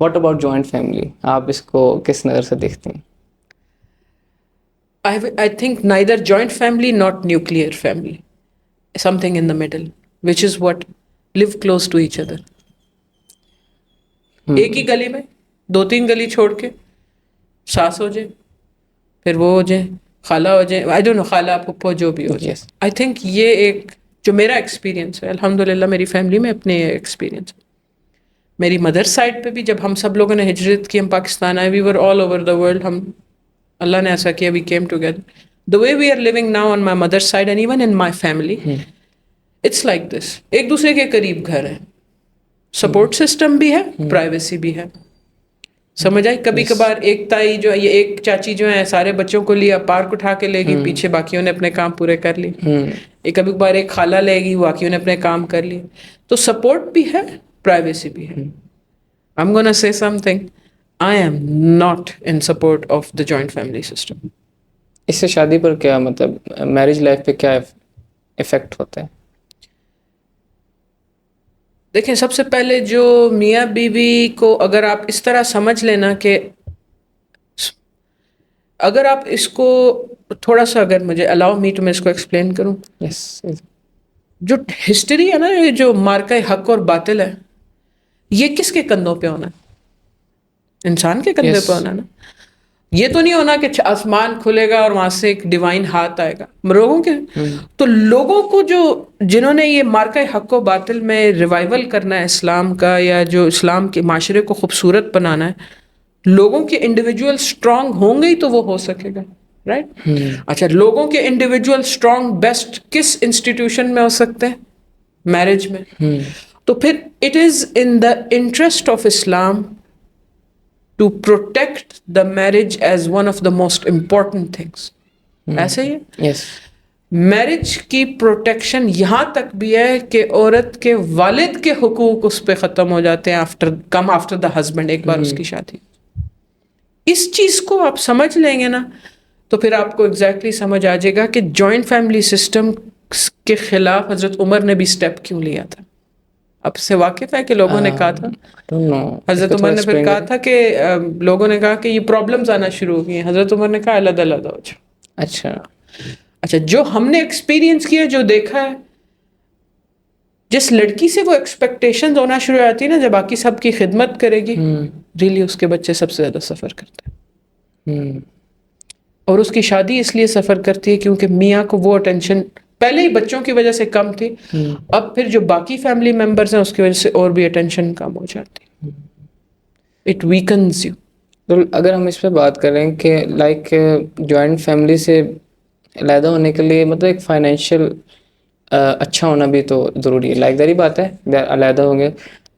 واٹ اباؤٹ جوائنٹ فیملی, آپ اس کو کس نظر سے دیکھتے ہیں؟ I think neither joint family not nuclear family, something in the middle, which is what live close to each other. ایک ہی گلی میں 2-3 گلی چھوڑ کے ساس ہو جائے, پھر وہ ہو جائے, خالہ ہو جائے, I don't know, خالہ پھپھو جو بھی ہو جائے. I think یہ ایک جو میرا ایکسپیرینس ہے, الحمدللہ میری فیملی میں اپنے ایکسپیرینس ہے. میری مدر سائڈ پہ بھی جب ہم سب لوگوں نے ہجرت کی, ہم پاکستان آئے, we were all over the world, ہم اللہ نے ایسا کیا, we came together. The way we are living now on my mother's side and even in my family, it's like this. ایک دوسرے کے قریب گھر ہے, سپورٹ سسٹم بھی ہے, پرائیویسی بھی ہے. سمجھ آئی؟ کبھی کبھار ایک تائی جو ہے, یہ ایک چاچی جو ہے سارے بچوں کو لیا پارک اٹھا کے لے گی, پیچھے باقیوں نے اپنے کام پورے کر لیے. ایک کبھی کبھار ایک خالہ لے گی, باقیوں نے اپنے کام کر لیے. تو سپورٹ بھی ہے, پرائیویسی بھی ہے. I'm gonna say something. I am not in support of the joint family system. اس سے شادی پر کیا مطلب میرج لائف پہ کیا افیکٹ ہوتا ہے؟ دیکھیں سب سے پہلے جو میاں بیوی کو اگر آپ اس طرح سمجھ لینا کہ اگر آپ اس کو تھوڑا سا, اگر مجھے الاؤ می تو میں اس کو ایکسپلین کروں. جو ہسٹری ہے نا, یہ جو مارکہ حق اور باطل ہے, یہ کس کے کندھوں پہ ہونا ہے؟ انسان کے کندھے پہ ہونا نا. یہ تو نہیں ہونا کہ آسمان کھلے گا اور وہاں سے ایک ڈیوائن ہاتھ آئے گا لوگوں کے. تو لوگوں کو جنہوں نے یہ مارکہ حق و باطل میں ریوائول کرنا ہے اسلام کا, یا جو اسلام کے معاشرے کو خوبصورت بنانا ہے, لوگوں کے انڈیویجول اسٹرانگ ہوں گے تو وہ ہو سکے گا, رائٹ؟ اچھا, لوگوں کے انڈیویجول اسٹرانگ بیسٹ کس انسٹیٹیوشن میں ہو سکتے ہیں؟ میرج میں. تو پھر it is in the interest of Islam to protect the marriage as one of the most important things. ایسے ہی ہے. Yes. میرج کی پروٹیکشن یہاں تک بھی ہے کہ عورت کے والد کے حقوق اس پہ ختم ہو جاتے ہیں after the husband, ایک بار اس کی شادی. اس چیز کو آپ سمجھ لیں گے نا تو پھر آپ کو ایگزیکٹلی سمجھ آ جائے گا کہ جوائنٹ فیملی سسٹم کے خلاف حضرت عمر نے بھی اسٹیپ کیوں لیا تھا. اب سے واقف ہے کہ لوگوں نے کہا تھا, حضرت عمر نے پھر کہا تھا کہ لوگوں نے کہا کہ یہ پرابلمز آنا شروع ہو گئی ہیں, حضرت عمر نے کہا علیحدہ علیحدہ ہو جاؤ. اچھا, جو ہم نے ایکسپیرینس کیا, جو دیکھا ہے, جس لڑکی سے وہ ایکسپیکٹیشنز ہونا شروع ہو جاتی ہے نا, جب باقی سب کی خدمت کرے گی, ریلی اس کے بچے سب سے زیادہ سفر کرتے ہیں. اور اس کی شادی اس لیے سفر کرتی ہے کیونکہ میاں کو وہ اٹینشن پہلے ہی بچوں کی وجہ سے کم تھی, اب پھر جو باقی فیملی ممبرس ہیں اس کی وجہ سے اور بھی اٹینشن کم ہو جاتی. It weakens you. تو اگر ہم اس پہ بات کریں کہ لائک جوائنٹ فیملی سے علیحدہ ہونے کے لیے مطلب ایک فائنینشیل اچھا ہونا بھی تو ضروری ہے. لائک ظاہری بات ہے علیحدہ ہوں گے,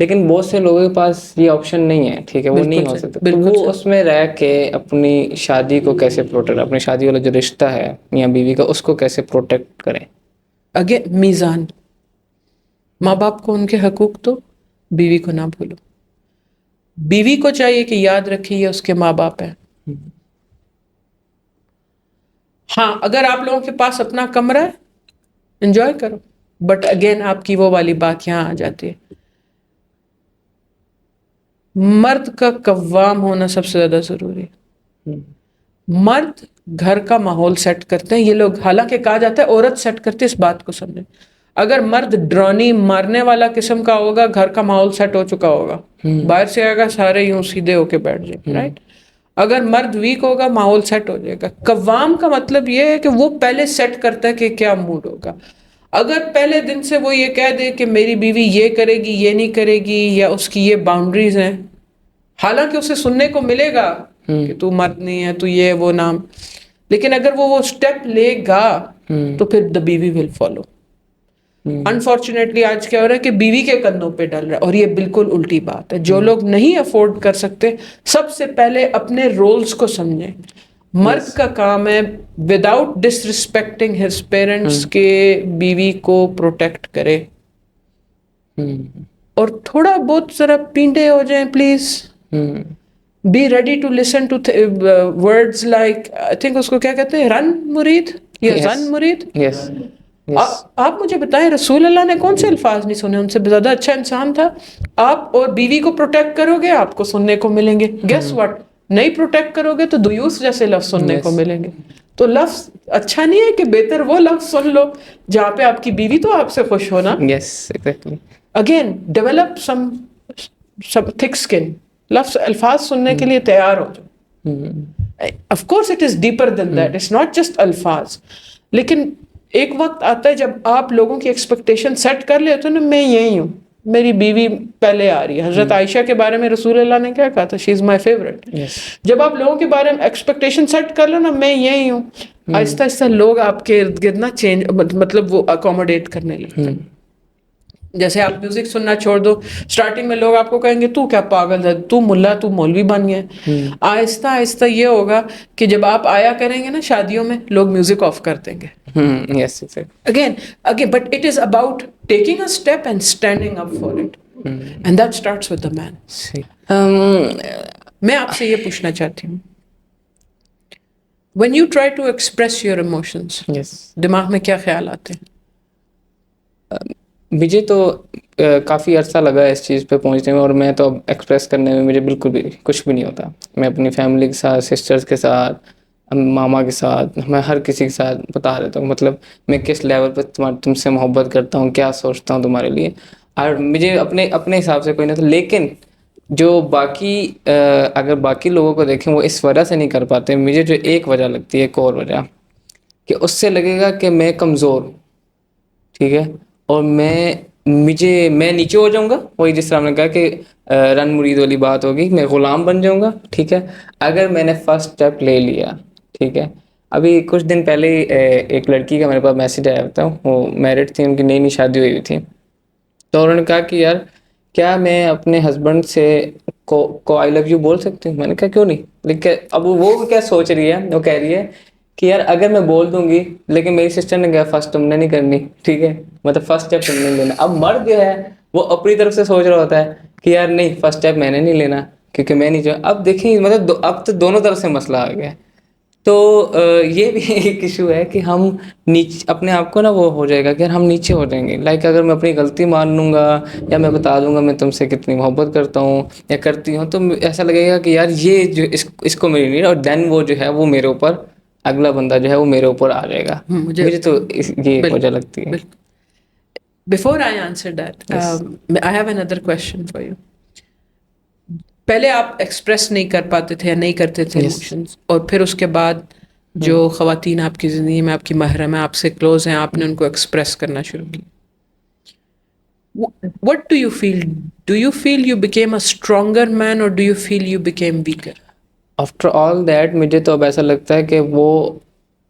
لیکن بہت سے لوگوں کے پاس یہ آپشن نہیں ہے, ٹھیک ہے, وہ نہیں ہو سکتا. تو وہ اس میں رہ کے اپنی شادی کو کیسے پروٹیکٹ, اپنی شادی والا جو رشتہ ہے میاں بیوی کا, اس کو کیسے پروٹیکٹ کریں؟ اگین میزان, ماں باپ کو ان کے حقوق دو, بیوی کو نہ بھولو. بیوی کو چاہیے کہ یاد رکھے یہ اس کے ماں باپ ہیں. ہاں اگر آپ لوگوں کے پاس اپنا کمرہ ہے انجوائے کرو, بٹ اگین آپ کی وہ والی بات یہاں آ جاتی ہے, مرد کا قوام ہونا سب سے زیادہ ضروری ہے. مرد گھر کا ماحول سیٹ کرتے ہیں. یہ لوگ حالانکہ کہا جاتا ہے عورت سیٹ کرتی ہے, اس بات کو سمجھیں. اگر مرد ڈرانی مارنے والا قسم کا ہوگا, گھر کا ماحول سیٹ ہو چکا ہوگا, باہر سے آئے گا سارے یوں سیدھے ہو کے بیٹھ جائیں, رائٹ. اگر مرد ویک ہوگا ماحول سیٹ ہو جائے گا. قوام کا مطلب یہ ہے کہ وہ پہلے سیٹ کرتا ہے کہ کیا موڈ ہوگا. اگر پہلے دن سے وہ یہ کہہ دے کہ میری بیوی یہ کرے گی, یہ نہیں کرے گی, یا اس کی یہ باؤنڈریز ہیں, حالانکہ اسے سننے کو ملے گا کہ تو مرد نہیں ہے, تو یہ وہ نام, لیکن اگر وہ اسٹیپ لے گا تو پھر the بیوی ول فالو. انفارچونیٹلی آج کیا ہو رہا ہے کہ بیوی کے کندھوں پہ ڈل رہا ہے, اور یہ بالکل الٹی بات ہے. جو لوگ نہیں افورڈ کر سکتے, سب سے پہلے اپنے رولز کو سمجھیں. مرد کا کام ہے وداؤٹ ڈس ریسپیکٹنگ ہز پیرنٹس کے بیوی کو پروٹیکٹ کرے, اور تھوڑا بہت ذرا پینڈے ہو جائیں please. Be ready to listen to words like, I think اس کو کیا کہتے ہیں, رن مرید یا زن مرید. آپ مجھے بتائیں رسول اللہ نے کون سے الفاظ نہیں سنے؟ ان سے زیادہ اچھا انسان تھا. آپ اور بیوی کو پروٹیکٹ کرو گے, آپ کو سننے کو ملیں گے. گیس واٹ, نہیں پروٹیکٹ کرو گے تو دیوس جیسے لفظ سننے کو ملیں گے. تو لفظ اچھا نہیں ہے کہ بہتر وہ لفظ سن لو جہاں پہ آپ کی بیوی تو آپ سے خوش ہونا. اگین ڈیولپ سم تھک اسکن, الفاظ سننے کے لیے تیار ہو جاؤ. Of course it is deeper than that, it's not just الفاظ. لیکن ایک وقت آتا ہے جب آپ لوگوں کی ایکسپیکٹیشن سیٹ کر لیتے ہو نا, میں یہی ہوں, میری بیوی پہلے آ رہی ہے. حضرت عائشہ کے بارے میں رسول اللہ نے کیا کہا تھا, شی از مائی فیوریٹ. جب آپ لوگوں کے بارے میں ایکسپیکٹیشن سیٹ کر لو نا, میں یہی ہوں, آہستہ آہستہ لوگ آپ کے ارد گرد نا چینج, مطلب وہ اکوموڈیٹ کرنے لگتے ہیں. جیسے آپ میوزک سننا چھوڑ دو, اسٹارٹنگ میں لوگ آپ کو کہیں گے تو کیا پاگل ہے, تو ملا, تو مولوی بن گیا. آہستہ آہستہ یہ ہوگا کہ جب آپ آیا کریں گے نا شادیوں میں, لوگ میوزک آف کر دیں گے. Again, but it is about taking a step and standing up for it. And that starts with the man. میں آپ سے یہ پوچھنا چاہتی ہوں, when you try to express your emotions, دماغ میں کیا خیال آتے ہیں؟ مجھے تو کافی عرصہ لگا اس چیز پہ پہنچنے میں, اور میں تو اب ایکسپریس کرنے میں مجھے بالکل بھی کچھ بھی نہیں ہوتا. میں اپنی فیملی کے ساتھ, سسٹرز کے ساتھ, ماما کے ساتھ, میں ہر کسی کے ساتھ بتا دیتا ہوں مطلب میں کس لیول پہ تم سے محبت کرتا ہوں, کیا سوچتا ہوں تمہارے لیے. اور مجھے اپنے حساب سے کوئی نہیں تھا. لیکن جو باقی اگر باقی لوگوں کو دیکھیں وہ اس وجہ سے نہیں کر پاتے. مجھے جو ایک وجہ لگتی ہے, ایک اور وجہ, کہ اس سے لگے گا کہ میں کمزور ہوں, ٹھیک ہے, اور میں نیچے ہو جاؤں گا. وہی جس طرح ہم نے کہا کہ رن مرید والی بات ہوگی, میں غلام بن جاؤں گا, ٹھیک ہے. اگر میں نے فرسٹ اسٹیپ لے لیا, ٹھیک ہے. ابھی کچھ دن پہلے ایک لڑکی کا میرے پاس میسیج آیا ہوتا, وہ میرڈ تھی, ان کی نئی شادی ہوئی تھی. تو انہوں نے کہا کہ یار کیا میں اپنے ہسبینڈ سے کو آئی لو یو بول سکتی ہوں؟ میں نے کہا کیوں نہیں. لیکن اب وہ کیا سوچ رہی ہے, وہ کہہ رہی ہے کہ یار اگر میں بول دوں گی, لیکن میری سسٹر نے کہا فرسٹ تم نے نہیں کرنی, ٹھیک ہے, مطلب فرسٹ اسٹیپ تم نے لینا. اب مرد جو ہے وہ اپنی طرف سے سوچ رہا ہوتا ہے کہ یار نہیں, فرسٹ اسٹیپ میں نے نہیں لینا کیونکہ میں نہیں چاہوں. اب دیکھیں مطلب اب تو دونوں طرف سے مسئلہ آ گیا. تو یہ بھی ایک ایشو ہے کہ ہم نیچے اپنے آپ کو نا وہ ہو جائے گا کہ ہم نیچے ہو جائیں گے. لائک اگر میں اپنی غلطی مان لوں گا یا میں بتا دوں گا میں تم سے کتنی محبت کرتا ہوں یا کرتی ہوں, تو ایسا لگے گا کہ یار یہ جو اس کو میری نہیں, اور دین وہ جو ہے وہ میرے اوپر, اگلا بندہ جو ہے وہ میرے اوپر آ جائے گا. مجھے تو یہ وجہ لگتی ہے. Before I answer that, I have another question for you. پہلے آپ ایکسپریس نہیں کر پاتے تھے یا نہیں کرتے تھے ایموشنز, اور پھر اس کے بعد جو خواتین آپ کی زندگی میں آپ کی محرم ہیں, آپ سے کلوز ہیں, آپ نے ان کو ایکسپریس کرنا شروع کیا. What do you feel? Do you feel you became a stronger man or do you feel you became weaker? After all that مجھے تو اب ایسا لگتا ہے کہ وہ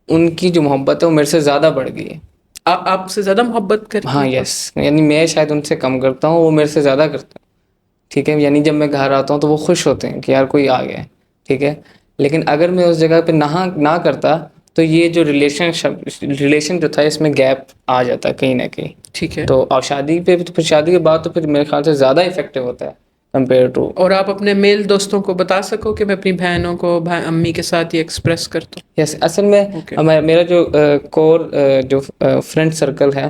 ان کی جو محبت ہے وہ میرے سے زیادہ بڑھ گئی ہے. آپ سے زیادہ محبت کرتی ہاں یس, یعنی میں شاید ان سے کم کرتا ہوں, وہ میرے سے زیادہ کرتا ہوں. ٹھیک ہے, یعنی جب میں گھر آتا ہوں تو وہ خوش ہوتے ہیں کہ یار کوئی آ گیا ہے. ٹھیک ہے, لیکن اگر میں اس جگہ پہ نہ کرتا تو یہ جو ریلیشن جو تھا اس میں گیپ آ جاتا ہے کہیں نہ کہیں. ٹھیک ہے. تو اور شادی پہ پھر شادی کے بعد تو پھر میرے خیال سے زیادہ افیکٹو ہوتا ہے کمپیئر ٹو. اور آپ اپنے میل دوستوں کو بتا سکو کہ میں اپنی بہنوں کو امی کے ساتھ یہ ایکسپریس کرتا ہوں. یس, اصل میں میرا جو کور جو فرینڈ سرکل ہے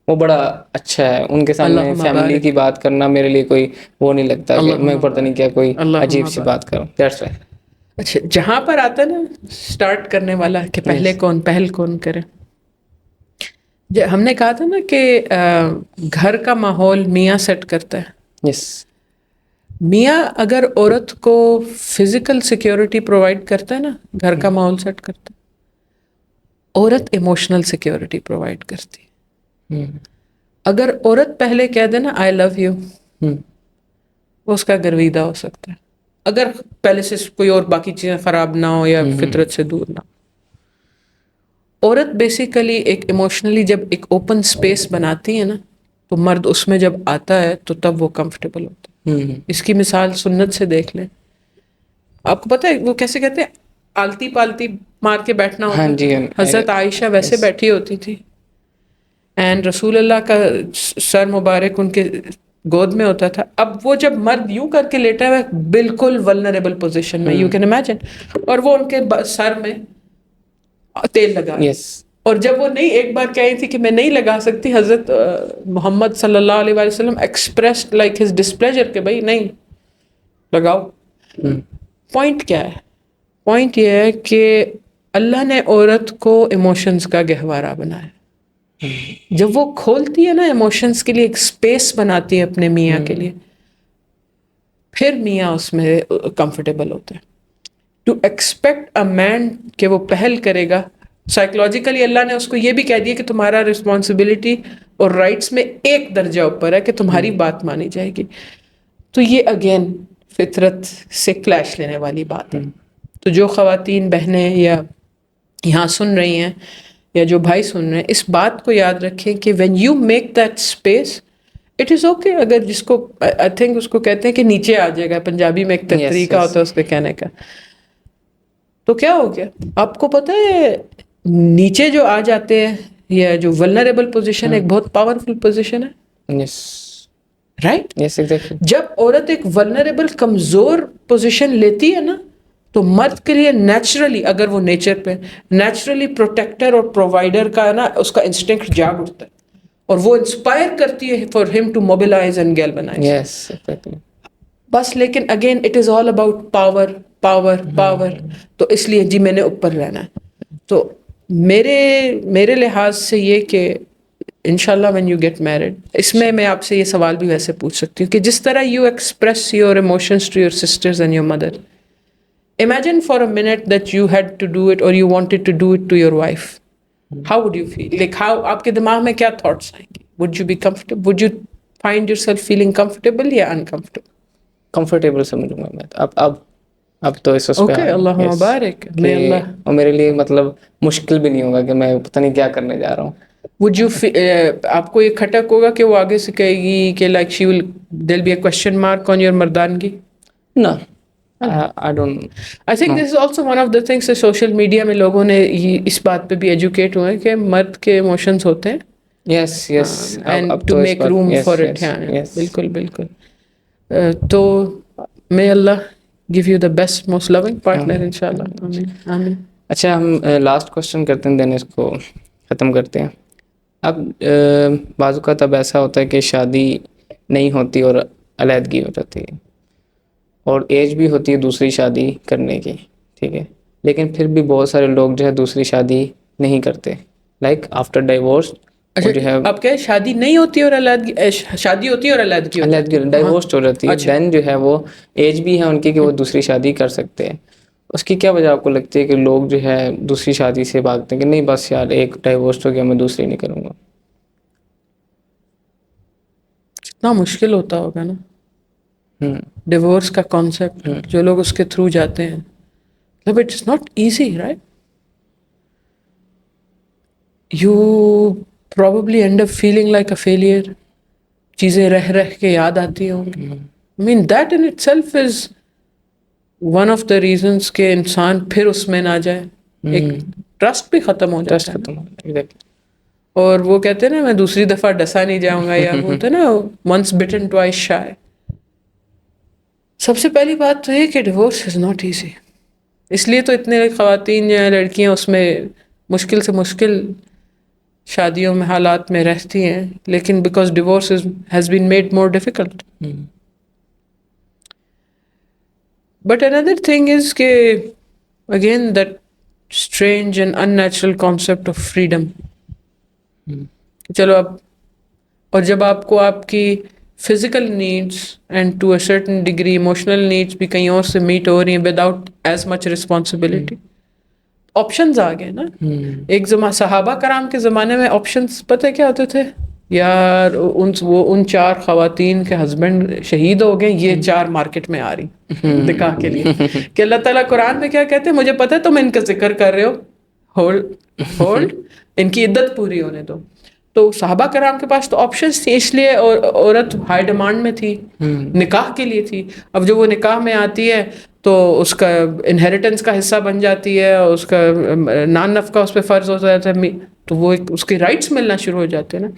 وہ بڑا اچھا ہے. ان کے سامنے فیملی کی بات کرنا میرے لیے کوئی وہ نہیں لگتا کہ میں پتہ نہیں کیا کوئی عجیب سی بات کروں. That's why. اچھا, جہاں پر آتا ہے نا اسٹارٹ کرنے والا کہ پہل کون کرے, ہم نے کہا تھا نا کہ گھر کا ماحول میاں سیٹ کرتا ہے. یس, میاں اگر عورت کو فزیکل سیکیورٹی پرووائڈ کرتا ہے نا, گھر کا ماحول سیٹ کرتا ہے, عورت ایموشنل سیکیورٹی پرووائڈ کرتی ہے. اگر عورت پہلے کہہ دے نا آئی لو یو, وہ اس کا گرویدہ ہو سکتا ہے, اگر پہلے سے کوئی اور باقی چیزیں خراب نہ ہو یا فطرت سے دور نہ ہو. عورت بیسیکلی ایک ایموشنلی جب ایک اوپن اسپیس بناتی ہے نا, تو مرد اس میں جب آتا ہے تو تب وہ کمفرٹیبل ہوتا ہے. اس کی مثال سنت سے دیکھ لیں. آپ کو پتہ ہے وہ کیسے کہتے ہیں, آلتی پالتی مار کے بیٹھنا ہوتا ہے. حضرت عائشہ ویسے بیٹھی ہوتی تھی, اینڈ رسول اللہ کا سر مبارک ان کے گود میں ہوتا تھا. اب وہ جب مرد یوں کر کے لیٹا ہوا ہے بالکل ولنریبل پوزیشن میں, یو کین امیجن, اور وہ ان کے سر میں تیل لگا. اور جب وہ نہیں ایک بار کہی تھی کہ میں نہیں لگا سکتی, حضرت محمد صلی اللہ علیہ وسلم ایکسپریسڈ لائک ہز ڈسپلیجر کہ بھائی نہیں لگاؤ. پوائنٹ کیا ہے؟ پوائنٹ یہ ہے کہ اللہ نے عورت کو ایموشنز کا گہوارہ بنایا. جب وہ کھولتی ہے نا ایموشنز کے لیے, ایک اسپیس بناتی ہے اپنے میاں کے لیے, پھر میاں اس میں کمفرٹیبل ہوتا ہے. ٹو ایکسپیکٹ اے مین کہ وہ پہل کرے گا, سائیکولوجیکلی اللہ نے اس کو یہ بھی کہہ دیا کہ تمہارا رسپانسبلٹی اور رائٹس میں ایک درجہ اوپر ہے کہ تمہاری بات مانی جائے گی. تو یہ اگین فطرت سے کلیش لینے والی بات ہے. تو جو خواتین بہنیں یا یہاں سن رہی ہیں یا جو بھائی سن رہے ہیں, اس بات کو یاد رکھیں کہ when you make that space it is okay. اگر جس کو آئی تھنک اس کو کہتے ہیں کہ نیچے آ جائے گا, پنجابی میں ایک طریقہ ہوتا ہے اس کے کہنے کا, تو کیا ہو گیا آپ کو پتہ ہے نیچے جو آ جاتے ہیں یا جو ولنریبل پوزیشن ایک بہت پاورفل پوزیشن ہے. رائٹ, جب عورت ایک ولنریبل کمزور پوزیشن لیتی ہے نا, تو مرد کے لیے نیچرلی, اگر وہ نیچر پہ نیچرلی پروٹیکٹر اور پرووائڈر کا نا اس کا انسٹنکٹ جاگ اٹھتا ہے, اور وہ انسپائر کرتی ہے فار ہم ٹو موبلائز اینڈ گیلونائز. بس لیکن again it is all about power power power. تو اس لیے جی میں نے اوپر رہنا ہے. تو میرے لحاظ سے یہ کہ انشاءاللہ when you get married, اس میں آپ سے یہ سوال بھی ویسے پوچھ سکتی ہوں کہ جس طرح you express your emotions to your sisters and your mother, imagine for a minute that you had to do it or you wanted to do it to your wife. How would you feel? Like how آپ کے دماغ میں کیا thoughts آئیں گے? Would you be comfortable? Would you find yourself feeling comfortable یا uncomfortable? Comfortable سمجھوں گا میں. اب تو اس پہ اوکے, اللہ مبارک. اور میرے لیے مطلب مشکل بھی نہیں ہوگا کہ میں پتہ نہیں کیا کرنے جا رہا ہوں. Would you آپ کو یہ کھٹک ہوگا کہ وہ آگے سے کہے گی کہ like she will there'll be a question mark on your مردانگی؟ No, I don't. I think this is also one of the things کہ سوشل میڈیا میں لوگوں نے اس بات پہ بھی ایجوکیٹ ہوئے کہ مرد کے ایموشنز ہوتے ہیں. Yes. And to make room for it. بالکل بالکل. تو may Allah give you the best most loving partner انشاءاللہ. آمین. اچھا, ہم لاسٹ کوشچن کرتے ہیں دین اس کو ختم کرتے ہیں. اب بعض اوقات اب ایسا ہوتا ہے کہ شادی نہیں ہوتی اور علیحدگی ہو جاتی ہے, اور ایج بھی ہوتی ہے دوسری شادی کرنے کی, ٹھیک ہے, لیکن پھر بھی بہت سارے لوگ جو ہے دوسری شادی نہیں کرتے, لائک آفٹر ڈائیورس. اب کیا شادی نہیں ہوتی اور علیحدگی, شادی ہوتی ہے اور علیحدگی ڈائیورس ہو جاتی ہے, دین جو ہے وہ ایج بھی ہے ان کی کہ وہ دوسری شادی کر سکتے ہیں. اس کی کیا وجہ آپ کو لگتی ہے کہ لوگ جو ہے دوسری شادی سے بھاگتے ہیں کہ نہیں بس یار ایک ڈائیورس ہو گیا میں دوسری نہیں کروں گا؟ کتنا مشکل ہوتا ہوگا نا ہوں ڈیورس کا کانسیپٹ, جو لوگ اس کے تھرو جاتے ہیں. مطلب it's not easy right. You probably end up feeling like a failure. چیزیں رہ رہ کے یاد آتی ہوں گی. I mean that in itself is one of the reasons کہ انسان پھر اس میں نہ جائے. ایک ٹرسٹ بھی ختم ہو جاتا ہے. ختم ایگزیکٹلی. اور وہ کہتے ہیں نا میں دوسری دفعہ ڈسا نہیں جاؤں گا, یا ہوتا ہے نا once bitten twice shy. سب سے پہلی بات تو یہ کہ ڈیورس از ناٹ ایزی. اس لیے تو اتنے خواتین یا لڑکیاں اس میں مشکل سے مشکل شادیوں میں حالات میں رہتی ہیں, لیکن because divorce has been made more difficult. But another thing is کہ again that strange and unnatural concept of freedom. چلو اب, اور جب آپ کو آپ کی physical needs and to a certain degree emotional needs بھی کہیں اور سے میٹ ہو رہی ہیں without as much responsibility, options آ گئے نا. ایک صحابہ کرام کے زمانے میں آپشنز پتہ کیا ہوتے تھے یار, ان 4 خواتین کے ہسبینڈ شہید ہو گئے, یہ 4 مارکیٹ میں آ رہی نکاح کے لیے. کہ اللہ تعالیٰ قرآن میں کیا کہتے ہیں, مجھے پتہ ہے تم ان کا ذکر کر رہے ہو, ہولڈ ان کی عدت پوری ہونے دو. تو صحابہ کرام کے پاس تو آپشنز تھی, اس لیے عورت ہائی ڈیمانڈ میں تھی, نکاح کے لیے تھی. اب جب وہ نکاح میں آتی ہے تو اس کا انہیریٹنس کا حصہ بن جاتی ہے, اس کا نان نفقہ اس پہ فرض ہو جاتا ہے, تو وہ اس کے رائٹس ملنا شروع ہو جاتے ہیں نا.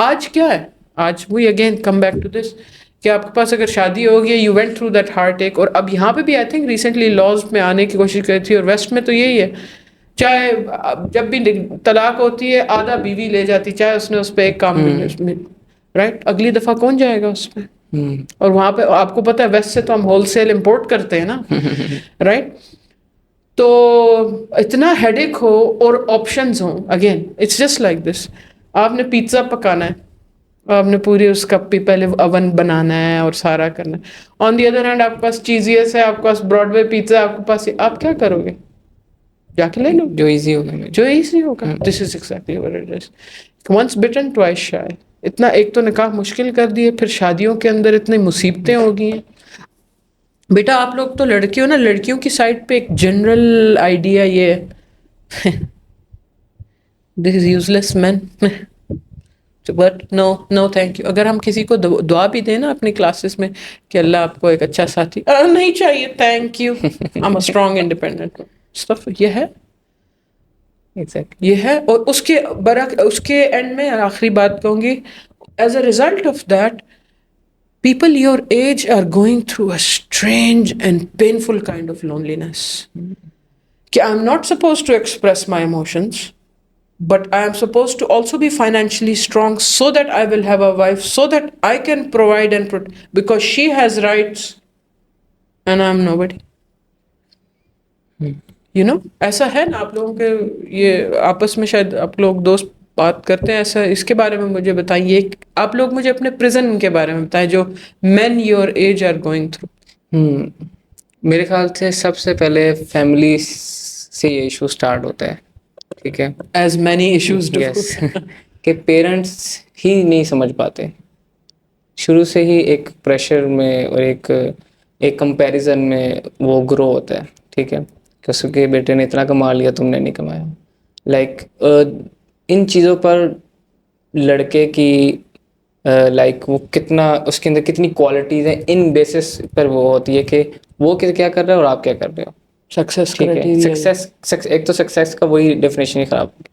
آج کیا ہے, آج we again come back to this کہ آپ کے پاس اگر شادی ہوگی, you went through that heartache. اور اب یہاں پہ بھی آئی تھنک ریسنٹلی لاز میں آنے کی کوشش کری تھی, اور ویسٹ میں تو یہی ہے, چاہے جب بھی طلاق ہوتی ہے آدھا بیوی لے جاتی, چاہے اس نے اس پہ ایک کام رائٹ, اگلی دفعہ کون جائے گا اس پہ. اور وہاں پہ آپ کو پتہ ہے ویسٹ سے تو ہم ہول سیل امپورٹ کرتے ہیں نا, رائٹ. تو اتنا ہیڈ ایک ہو اور آپشنز ہوں, again it's just like this. آپ نے پیزا پکانا ہے, آپ نے پوری اس کا پہلے اوون بنانا ہے اور سارا کرنا ہے. آن دی ادر ہینڈ آپ کے پاس چیزیس ہے, آپ کے پاس براڈ وے پیزا, آپ کے پاس, آپ کیا کرو گے, جا کے لے لو جو ایزی ہوگا, جو ایزی ہوگا. This is exactly what it is. Once bitten twice shy. اتنا ایک تو نکاح مشکل کر دیے, پھر شادیوں کے اندر اتنی مصیبتیں ہو گئی ہیں. بیٹا آپ لوگ تو لڑکیوں نا, لڑکیوں کی سائڈ پہ ایک جنرل آئیڈیا یہ ہے this is useless man, but no thank you. اگر ہم کسی کو دعا بھی دیں نا اپنی کلاسز میں کہ اللہ آپ کو ایک اچھا ساتھی, نہیں چاہیے, thank you, I am a strong independent stuff, یہ ہے یہ ہے. اور اس کے اس کے اینڈ میں آخری بات کہوں گی, as a result of that people your age are going through a strange and painful kind of loneliness. I'm not supposed to express my emotions, but I am supposed to also be financially strong so that I will have a wife, so that I can provide and because she has rights and I'm nobody. ایسا ہے نا آپ لوگوں کے, یہ آپس میں شاید آپ لوگ دوست بات کرتے ہیں ایسا, اس کے بارے میں مجھے بتائیے. آپ لوگ مجھے اپنے پریزن کے بارے میں بتائیں جو men your age are going through. میرے خیال سے سب سے پہلے فیملی سے یہ ایشو اسٹارٹ ہوتا ہے, ٹھیک ہے, ایز مینی ایشوز ڈو, کہ پیرنٹس ہی نہیں سمجھ پاتے. شروع سے ہی ایک پریشر میں اور ایک کمپیریزن میں وہ گرو ہوتا ہے, ٹھیک ہے, کہ اس کے بیٹے نے اتنا کما لیا تم نے نہیں کمایا. لائک ان چیزوں پر لڑکے کی لائک وہ کتنا اس کے اندر کتنی کوالٹیز ہیں, ان بیسس پر وہ ہوتی ہے کہ وہ کیا کر رہے ہو اور آپ کیا کر رہے ہو. سکسیس, ٹھیک ہے, سکسیس ایک تو سکسیس کا وہی ڈیفینیشن ہی خراب ہوگی.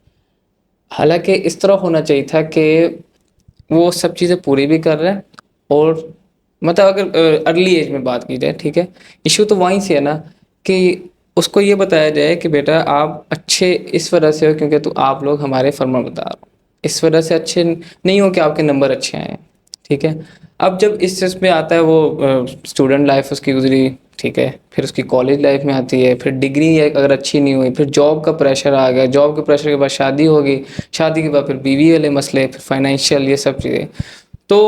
حالانکہ اس طرح ہونا چاہیے تھا کہ وہ سب چیزیں پوری بھی کر رہے ہیں, اور مطلب اگر ارلی ایج میں بات کی جائے, ٹھیک ہے, ایشو تو وہیں سے ہے نا کہ اس کو یہ بتایا جائے کہ بیٹا آپ اچھے اس وجہ سے ہو کیونکہ تو آپ لوگ ہمارے فرمانبردار ہو, اس وجہ سے اچھے نہیں ہو کہ آپ کے نمبر اچھے آئے ہیں, ٹھیک ہے. اب جب اس چیز میں آتا ہے وہ اسٹوڈنٹ لائف اس کی گزری, ٹھیک ہے, پھر اس کی کالج لائف میں آتی ہے, پھر ڈگری اگر اچھی نہیں ہوئی, پھر جاب کا پریشر آ گیا, جاب کے پریشر کے بعد شادی ہوگی, شادی کے بعد پھر بیوی والے مسئلے, پھر فائنینشیل, یہ سب چیزیں. تو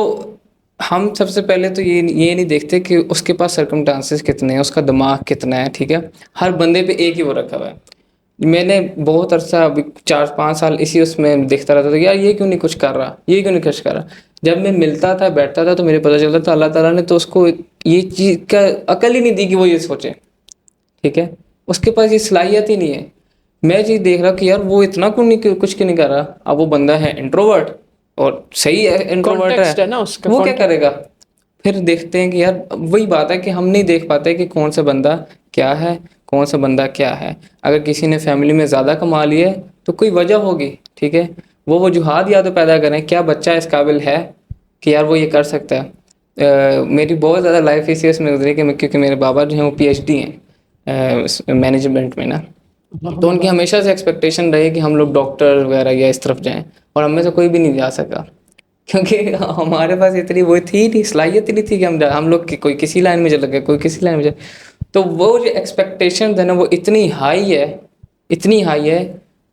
ہم سب سے پہلے تو یہ نہیں دیکھتے کہ اس کے پاس سرکمٹانسز کتنے ہیں, اس کا دماغ کتنا ہے, ٹھیک ہے. ہر بندے پہ ایک ہی وہ رکھا ہوا ہے. میں نے بہت عرصہ ابھی 4-5 سال اسی اس میں دیکھتا رہتا تھا یار یہ کیوں نہیں کچھ کر رہا, یہ کیوں نہیں کچھ کر رہا. جب میں ملتا تھا بیٹھتا تھا تو مجھے پتہ چلتا تھا اللہ تعالیٰ نے تو اس کو یہ چیز کا عقل ہی نہیں دی کہ وہ یہ سوچے, ٹھیک ہے. اس کے پاس یہ صلاحیت ہی نہیں ہے. میں چیز دیکھ رہا کہ یار وہ اتنا کچھ کیوں نہیں کر رہا. اب وہ بندہ ہے انٹروورٹ اور صحیح ہے انٹروورٹ Context ہے نا اس کا, وہ کیا کرے گا. پھر دیکھتے ہیں کہ یار وہی بات ہے کہ ہم نہیں دیکھ پاتے کہ کون سا بندہ کیا ہے, کون سا بندہ کیا ہے. اگر کسی نے فیملی میں زیادہ کما لیا ہے تو کوئی وجہ ہوگی, ٹھیک ہے. وہ وجوہات یا تو پیدا کریں کیا بچہ اس قابل ہے کہ یار وہ یہ کر سکتا ہے. میری بہت زیادہ لائف اسی اس میں گزری کہ کیونکہ میرے بابا جو ہیں وہ PhD ہیں مینجمنٹ میں نا, تو ان کی ہمیشہ سے ایکسپیکٹیشن رہی کہ ہم لوگ ڈاکٹر وغیرہ یا اس طرف جائیں, اور ہم میں سے کوئی بھی نہیں جا سکا کیونکہ ہمارے پاس اتنی وہ تھی نہیں, صلاحیت نہیں تھی کہ ہم لوگ کوئی کسی لائن میں چل گئے, کوئی کسی لائن میں چل. تو وہ جو ایکسپیکٹیشن ہے نا وہ اتنی ہائی ہے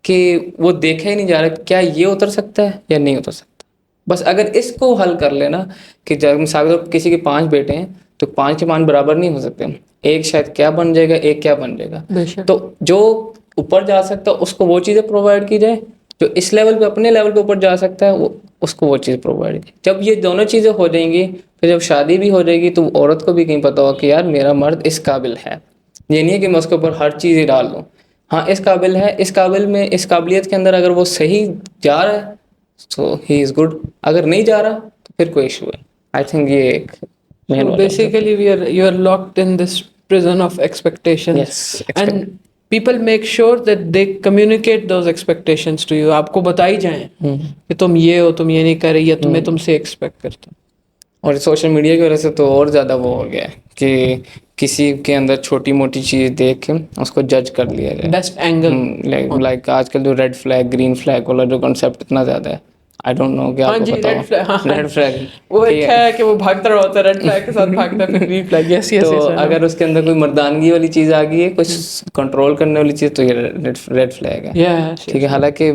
کہ وہ دیکھا ہی نہیں جا رہا کیا یہ اتر سکتا ہے یا نہیں اتر سکتا. بس اگر اس کو حل کر لینا کہ جب مثال کسی کے 5 بیٹے ہیں تو 5 کے 5 برابر نہیں ہو سکتے, ایک شاید کیا بن جائے گا, ایک کیا بن جائے گا. تو جو اوپر جا سکتا ہے اس کو وہ چیزیں پرووائڈ کی جائے, جو اس لیول پہ اپنے لیول پہ اوپر جا سکتا ہے وہ اس کو وہ چیز پرووائڈ کی. جب یہ دونوں چیزیں ہو جائیں گی پھر جب شادی بھی ہو جائے گی تو عورت کو بھی کہیں پتہ ہوگا کہ یار میرا مرد اس قابل ہے. یہ نہیں ہے کہ میں اس کے اوپر ہر چیز ہی ڈال دوں. ہاں اس قابل ہے, اس قابل میں اس قابلیت کے اندر اگر وہ صحیح جا رہا ہے سو ہی از گڈ, اگر نہیں جا رہا تو پھر کوئی ایشو ہے. آئی تھنک یہ ایک So basically you are locked in this prison of expectations. Yes, and people make sure that they communicate those expectations to you. آپ کو بتائی جائیں کہ تم یہ ہو, تم یہ نہیں کر رہی, یا تمہیں تم سے ایکسپیکٹ کرتا. اور سوشل میڈیا کی وجہ سے تو اور زیادہ وہ ہو گیا ہے کہ کسی کے اندر چھوٹی موٹی چیز دیکھ کے اس کو جج کر لیا جائے. بیسٹ اینگل لائک آج کل جو ریڈ فلیگ گرین فلیگ والا جو کنسیپٹ اتنا زیادہ ہے, آئی ڈونٹ نو کہ آپ کو پتا ہو. ریڈ فلیگ وہ ایک ہے کہ وہ بھاگتا رہا ہوتا ہے, ریڈ فلیگ کے ساتھ بھاگتا ہے, پھر گرین فلیگ. تو اگر اس کے اندر کوئی مردانگی والی چیز آ گئی ہے, کچھ کنٹرول کرنے والی چیز, تو یہ ریڈ فلیگ ہے, ٹھیک ہے. حالانکہ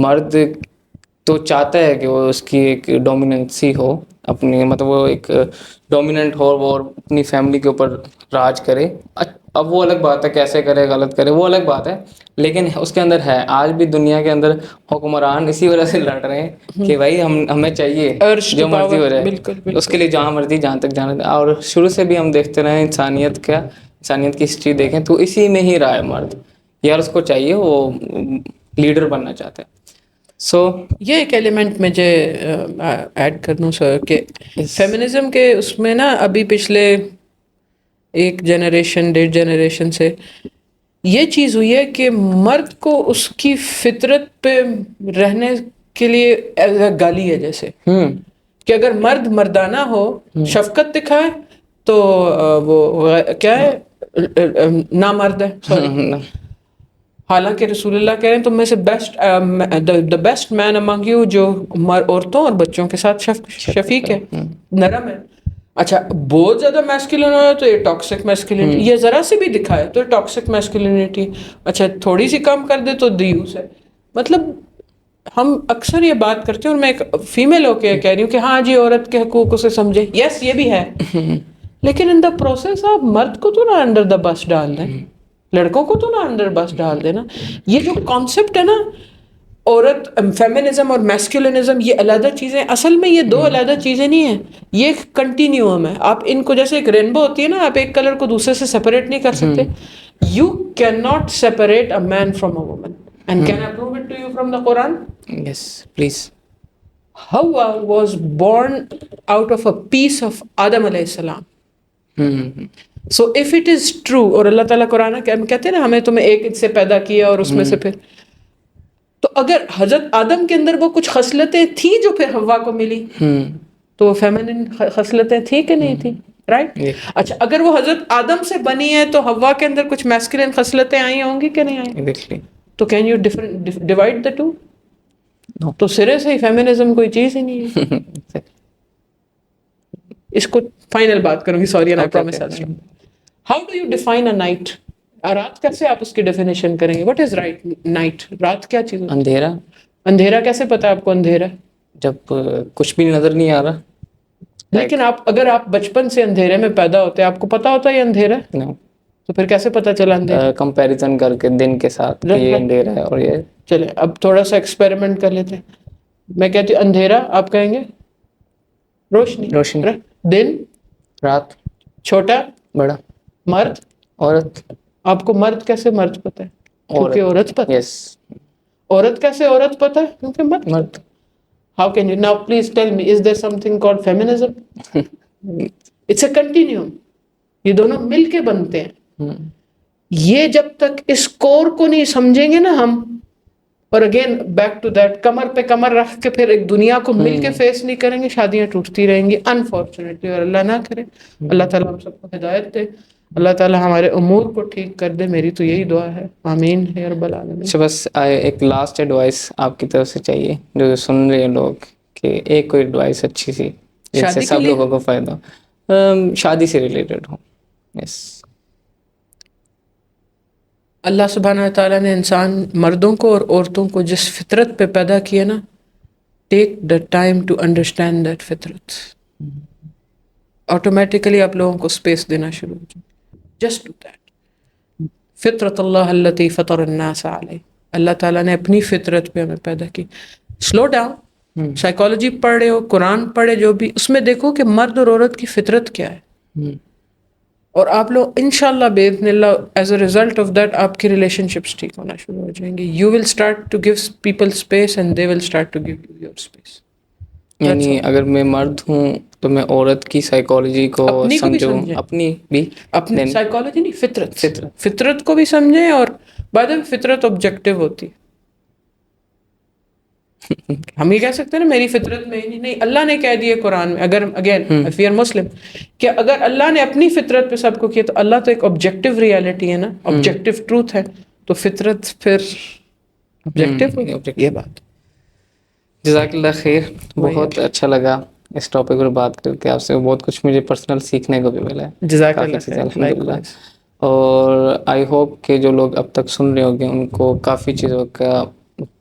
مرد تو چاہتا ہے کہ وہ اس کی ایک ڈومیننسی ہو اپنی, مطلب وہ ایک ڈومیننٹ ہو, وہ اپنی فیملی کے اوپر راج کرے. اب وہ الگ بات ہے کیسے کرے, غلط کرے, وہ الگ بات ہے, لیکن اس کے اندر ہے. آج بھی دنیا کے اندر حکمران اسی وجہ سے لڑ رہے ہیں کہ بھائی ہمیں چاہیے جو مرضی ہو جائے, اس کے لیے جہاں مرضی جہاں تک جانا. اور شروع سے بھی ہم دیکھتے رہے انسانیت کی ہسٹری دیکھیں تو اسی میں ہی رہا ہے مرد. یار اس کو چاہیے, وہ لیڈر بننا چاہتا ہے. سو یہ ایک ایلیمنٹ مجھے ایڈ کر دوں سر کہ فیمنزم کے اس میں نا ابھی پچھلے 1 جنریشن 1.5 جنریشن سے یہ چیز ہوئی ہے کہ مرد کو اس کی فطرت پہ رہنے کے لیے گالی ہے, جیسے کہ اگر مرد مردانہ ہو, شفقت دکھائے تو وہ کیا ہے, نامرد ہے. حالانکہ رسول اللہ کہہ رہے ہیں تم میں سے the best main among you جو عورتوں اور بچوں کے ساتھ شفیق ہے, نرم ہے. اچھا بہت زیادہ میسکولن ہو تو یہ ٹاکسک میسکولنٹی, یہ ذرا سی بھی دکھائے تو ٹاکسک میسکولنٹی. اچھا تھوڑی سی کم کر دے تو دیوس ہے. مطلب ہم اکثر یہ بات کرتے ہیں, اور میں ایک فیمیل ہو کے کہہ رہی ہوں کہ ہاں جی عورت کے حقوق اسے سمجھے, یس یہ بھی ہے, لیکن ان دا پروسیس آپ مرد کو تو نہ انڈر دا بس ڈال دیں, لڑکوں کو تو نہ انڈر بس ڈال دینا. یہ جو کانسیپٹ ہے نا عورت, فیمنزم اور میسکولنزم, یہ علیحدہ چیزیں, اصل میں یہ 2 علیحدہ چیزیں نہیں ہیں, یہ ایک کنٹینیوم ہے. آپ ان کو جیسے ایک رینبو ہوتی ہے نا, آپ ایک کلر کو دوسرے سے سپریٹ نہیں کر سکتے. You can not separate a man from a woman. And can I prove it to you from the Quran? Yes please. Hawa was born out of a piece of Adam علیہ السلام. So if it is true, اور اللہ تعالیٰ قرآن کہتے ہیں نا ہمیں تمہیں ایک سے پیدا کیا اور اس میں سے پھر, تو اگر حضرت آدم کے اندر وہ کچھ خصلتیں تھیں جو پھر حوا کو ملی, تو وہ فیمنن خصلتیں تھیں کہ نہیں تھیں, رائٹ؟ اچھا اگر وہ حضرت آدم سے بنی ہے تو حوا کے اندر کچھ میسکولن خصلتیں آئی ہوں گی کہ نہیں آئی؟ تو can you divide the two? تو سرے سے ہی فیمنزم کوئی چیز ہی نہیں ہے. اس کو فائنل بات کروں گی, sorry and I promise I stop. How do you define a night? رات کیسے آپ اس کی ڈیفینیشن کریں گے؟ What is right night? رات کیا چیز؟ اندھیرا. اندھیرا کیسے پتا آپ کو اندھیرا؟ جب کچھ بھی نظر نہیں آ رہا. لیکن اگر آپ بچپن سے اندھیرے میں پیدا ہوتے آپ کو پتا ہوتا یہ اندھیرا ہے نہیں، تو پھر کیسے پتا چلا اندھیرا؟ کمپیریزن کر کے دن کے ساتھ کہ یہ اندھیرا ہے اور یہ. چلے اب تھوڑا سا ایکسپیریمنٹ کر لیتے ہیں. میں کہتی ہوں اندھیرا، آپ کہیں گے روشنی. دن، رات، چھوٹا، بڑا، مرد، عورت. آپ کو مرد کیسے مرد پتہ ہے؟ کیونکہ عورت. عورت پتہ ہے. یس. عورت کیسے عورت پتہ ہے؟ کیونکہ مرد. مرد. How can you now please tell me, is there something called feminism? It's a continuum. یہ دونوں مل کے بنتے ہیں. یہ جب تک اس کور کو نہیں سمجھیں گے نا ہم، اور اگین بیک ٹو دیٹ، کمر پہ کمر رکھ کے پھر ایک دنیا کو مل کے فیس نہیں کریں گے، شادیاں ٹوٹتی رہیں گی انفارچونیٹلی. اور اللہ نہ کرے، اللہ تعالیٰ ہم سب کو ہدایت دے، اللہ تعالیٰ ہمارے امور کو ٹھیک کر دے. میری تو یہی دعا ہے، آمین یا رب العالمین. اچھا، بس ایک لاسٹ ایڈوائس آپ کی طرف سے چاہیے جو سن رہے ہیں لوگ، کہ ایک کوئی ایڈوائس اچھی سی جس سے سب لوگوں کو فائدہ ہو، شادی سے ریلیٹڈ ہو. یس. اللہ سبحانہ وتعالیٰ نے انسان مردوں کو اور عورتوں کو جس فطرت پہ پیدا کیا نا، take the time to understand that فطرت. آٹومیٹیکلی آپ لوگوں کو اسپیس دینا شروع ہو جائے. Just do that. فطرت اللہ التی فطر الناس علیہ. اللہ تعالیٰ نے اپنی فطرت پہ ہمیں پیدا کی. سلو ڈاؤن، سائیکالوجی پڑھ رہے ہو، قرآن پڑھے جو بھی، اس میں دیکھو کہ مرد اور عورت کی فطرت کیا ہے. اور آپ لوگ انشاءاللہ باذن اللہ as a result of that آپ کی ریلیشن شپس ٹھیک ہونا شروع ہو جائیں گے. You will start to give people space and they will start to give you your space. یعنی اگر میں مرد ہوں تو میں عورت کی سائیکالوجی کو سمجھوں، اپنی بھی، اپنی سائیکالوجی نہیں، فطرت کو بھی سمجھیں. اور بعد میں فطرت آبجیکٹیو ہوتی. ہم یہ کہہ سکتے ہیں نا میری فطرت میں ہی نہیں، اللہ نے کہہ دیا قرآن میں. اگر again if you are Muslim, کہ اگر اللہ نے اپنی فطرت پہ سب کو کیا تو اللہ تو ایک آبجیکٹیو ریالٹی ہے نا، آبجیکٹیو ٹروتھ ہے، تو فطرت پھر آبجیکٹیو یہ بات. جزاک اللہ خیر. بہت اچھا لگا اس ٹاپک پر بات کر کے آپ سے. بہت کچھ مجھے پرسنل سیکھنے کو بھی ملا ہے. جزاک کافی اللہ چیزیں خیر. الحمد للہ. اور آئی ہوپ کہ جو لوگ اب تک سن رہے ہوں گے ان کو کافی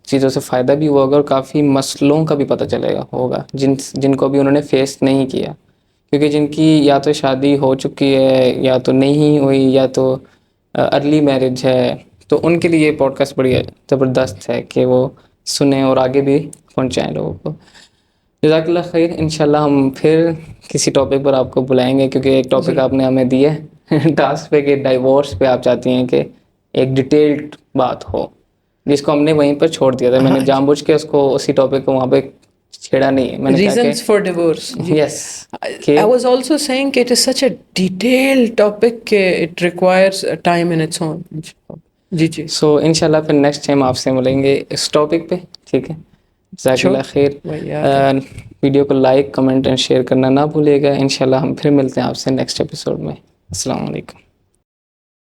چیزوں سے فائدہ بھی ہوا ہوگا، اور کافی مسئلوں کا بھی پتہ چلے گا ہوگا جن کو بھی انہوں نے فیس نہیں کیا. کیونکہ جن کی یا تو شادی ہو چکی ہے، یا تو نہیں ہوئی، یا تو ارلی میرج ہے، تو ان کے لیے یہ پوڈ کاسٹ بڑی زبردست ہے کہ وہ سنیں اور آگے بھی پہنچائیں لوگوں کو. جزاک اللہ خیر. انشاءاللہ ہم پھر کسی ٹاپک پر آپ کو بلائیں گے، کیونکہ ایک ٹاپک آپ نے ہمیں دی ہے ٹاسک پہ، کہ ڈائیورس پہ آپ چاہتی ہیں کہ ایک ڈیٹیلڈ بات ہو، جس کو ہم نے وہیں پر چھوڑ دیا تھا. میں نے جان بوجھ کے اس کو اسی ٹاپک کو وہاں پہ چھیڑا نہیں ہے. میں نے کہا کہ reasons for divorce. Yes. I was also saying that it is such a detailed topic کہ it requires time in its own. جی. سو انشاءاللہ پھر نیکسٹ ٹائم آپ سے ملیں گے اس ٹاپک پہ. ٹھیک ہے. جزاک اللہ خیر. ویڈیو کو لائک، کمنٹ اینڈ شیئر کرنا نہ بھولیے گا. انشاءاللہ ہم پھر ملتے ہیں آپ سے نیکسٹ ایپیسوڈ میں. السلام علیکم.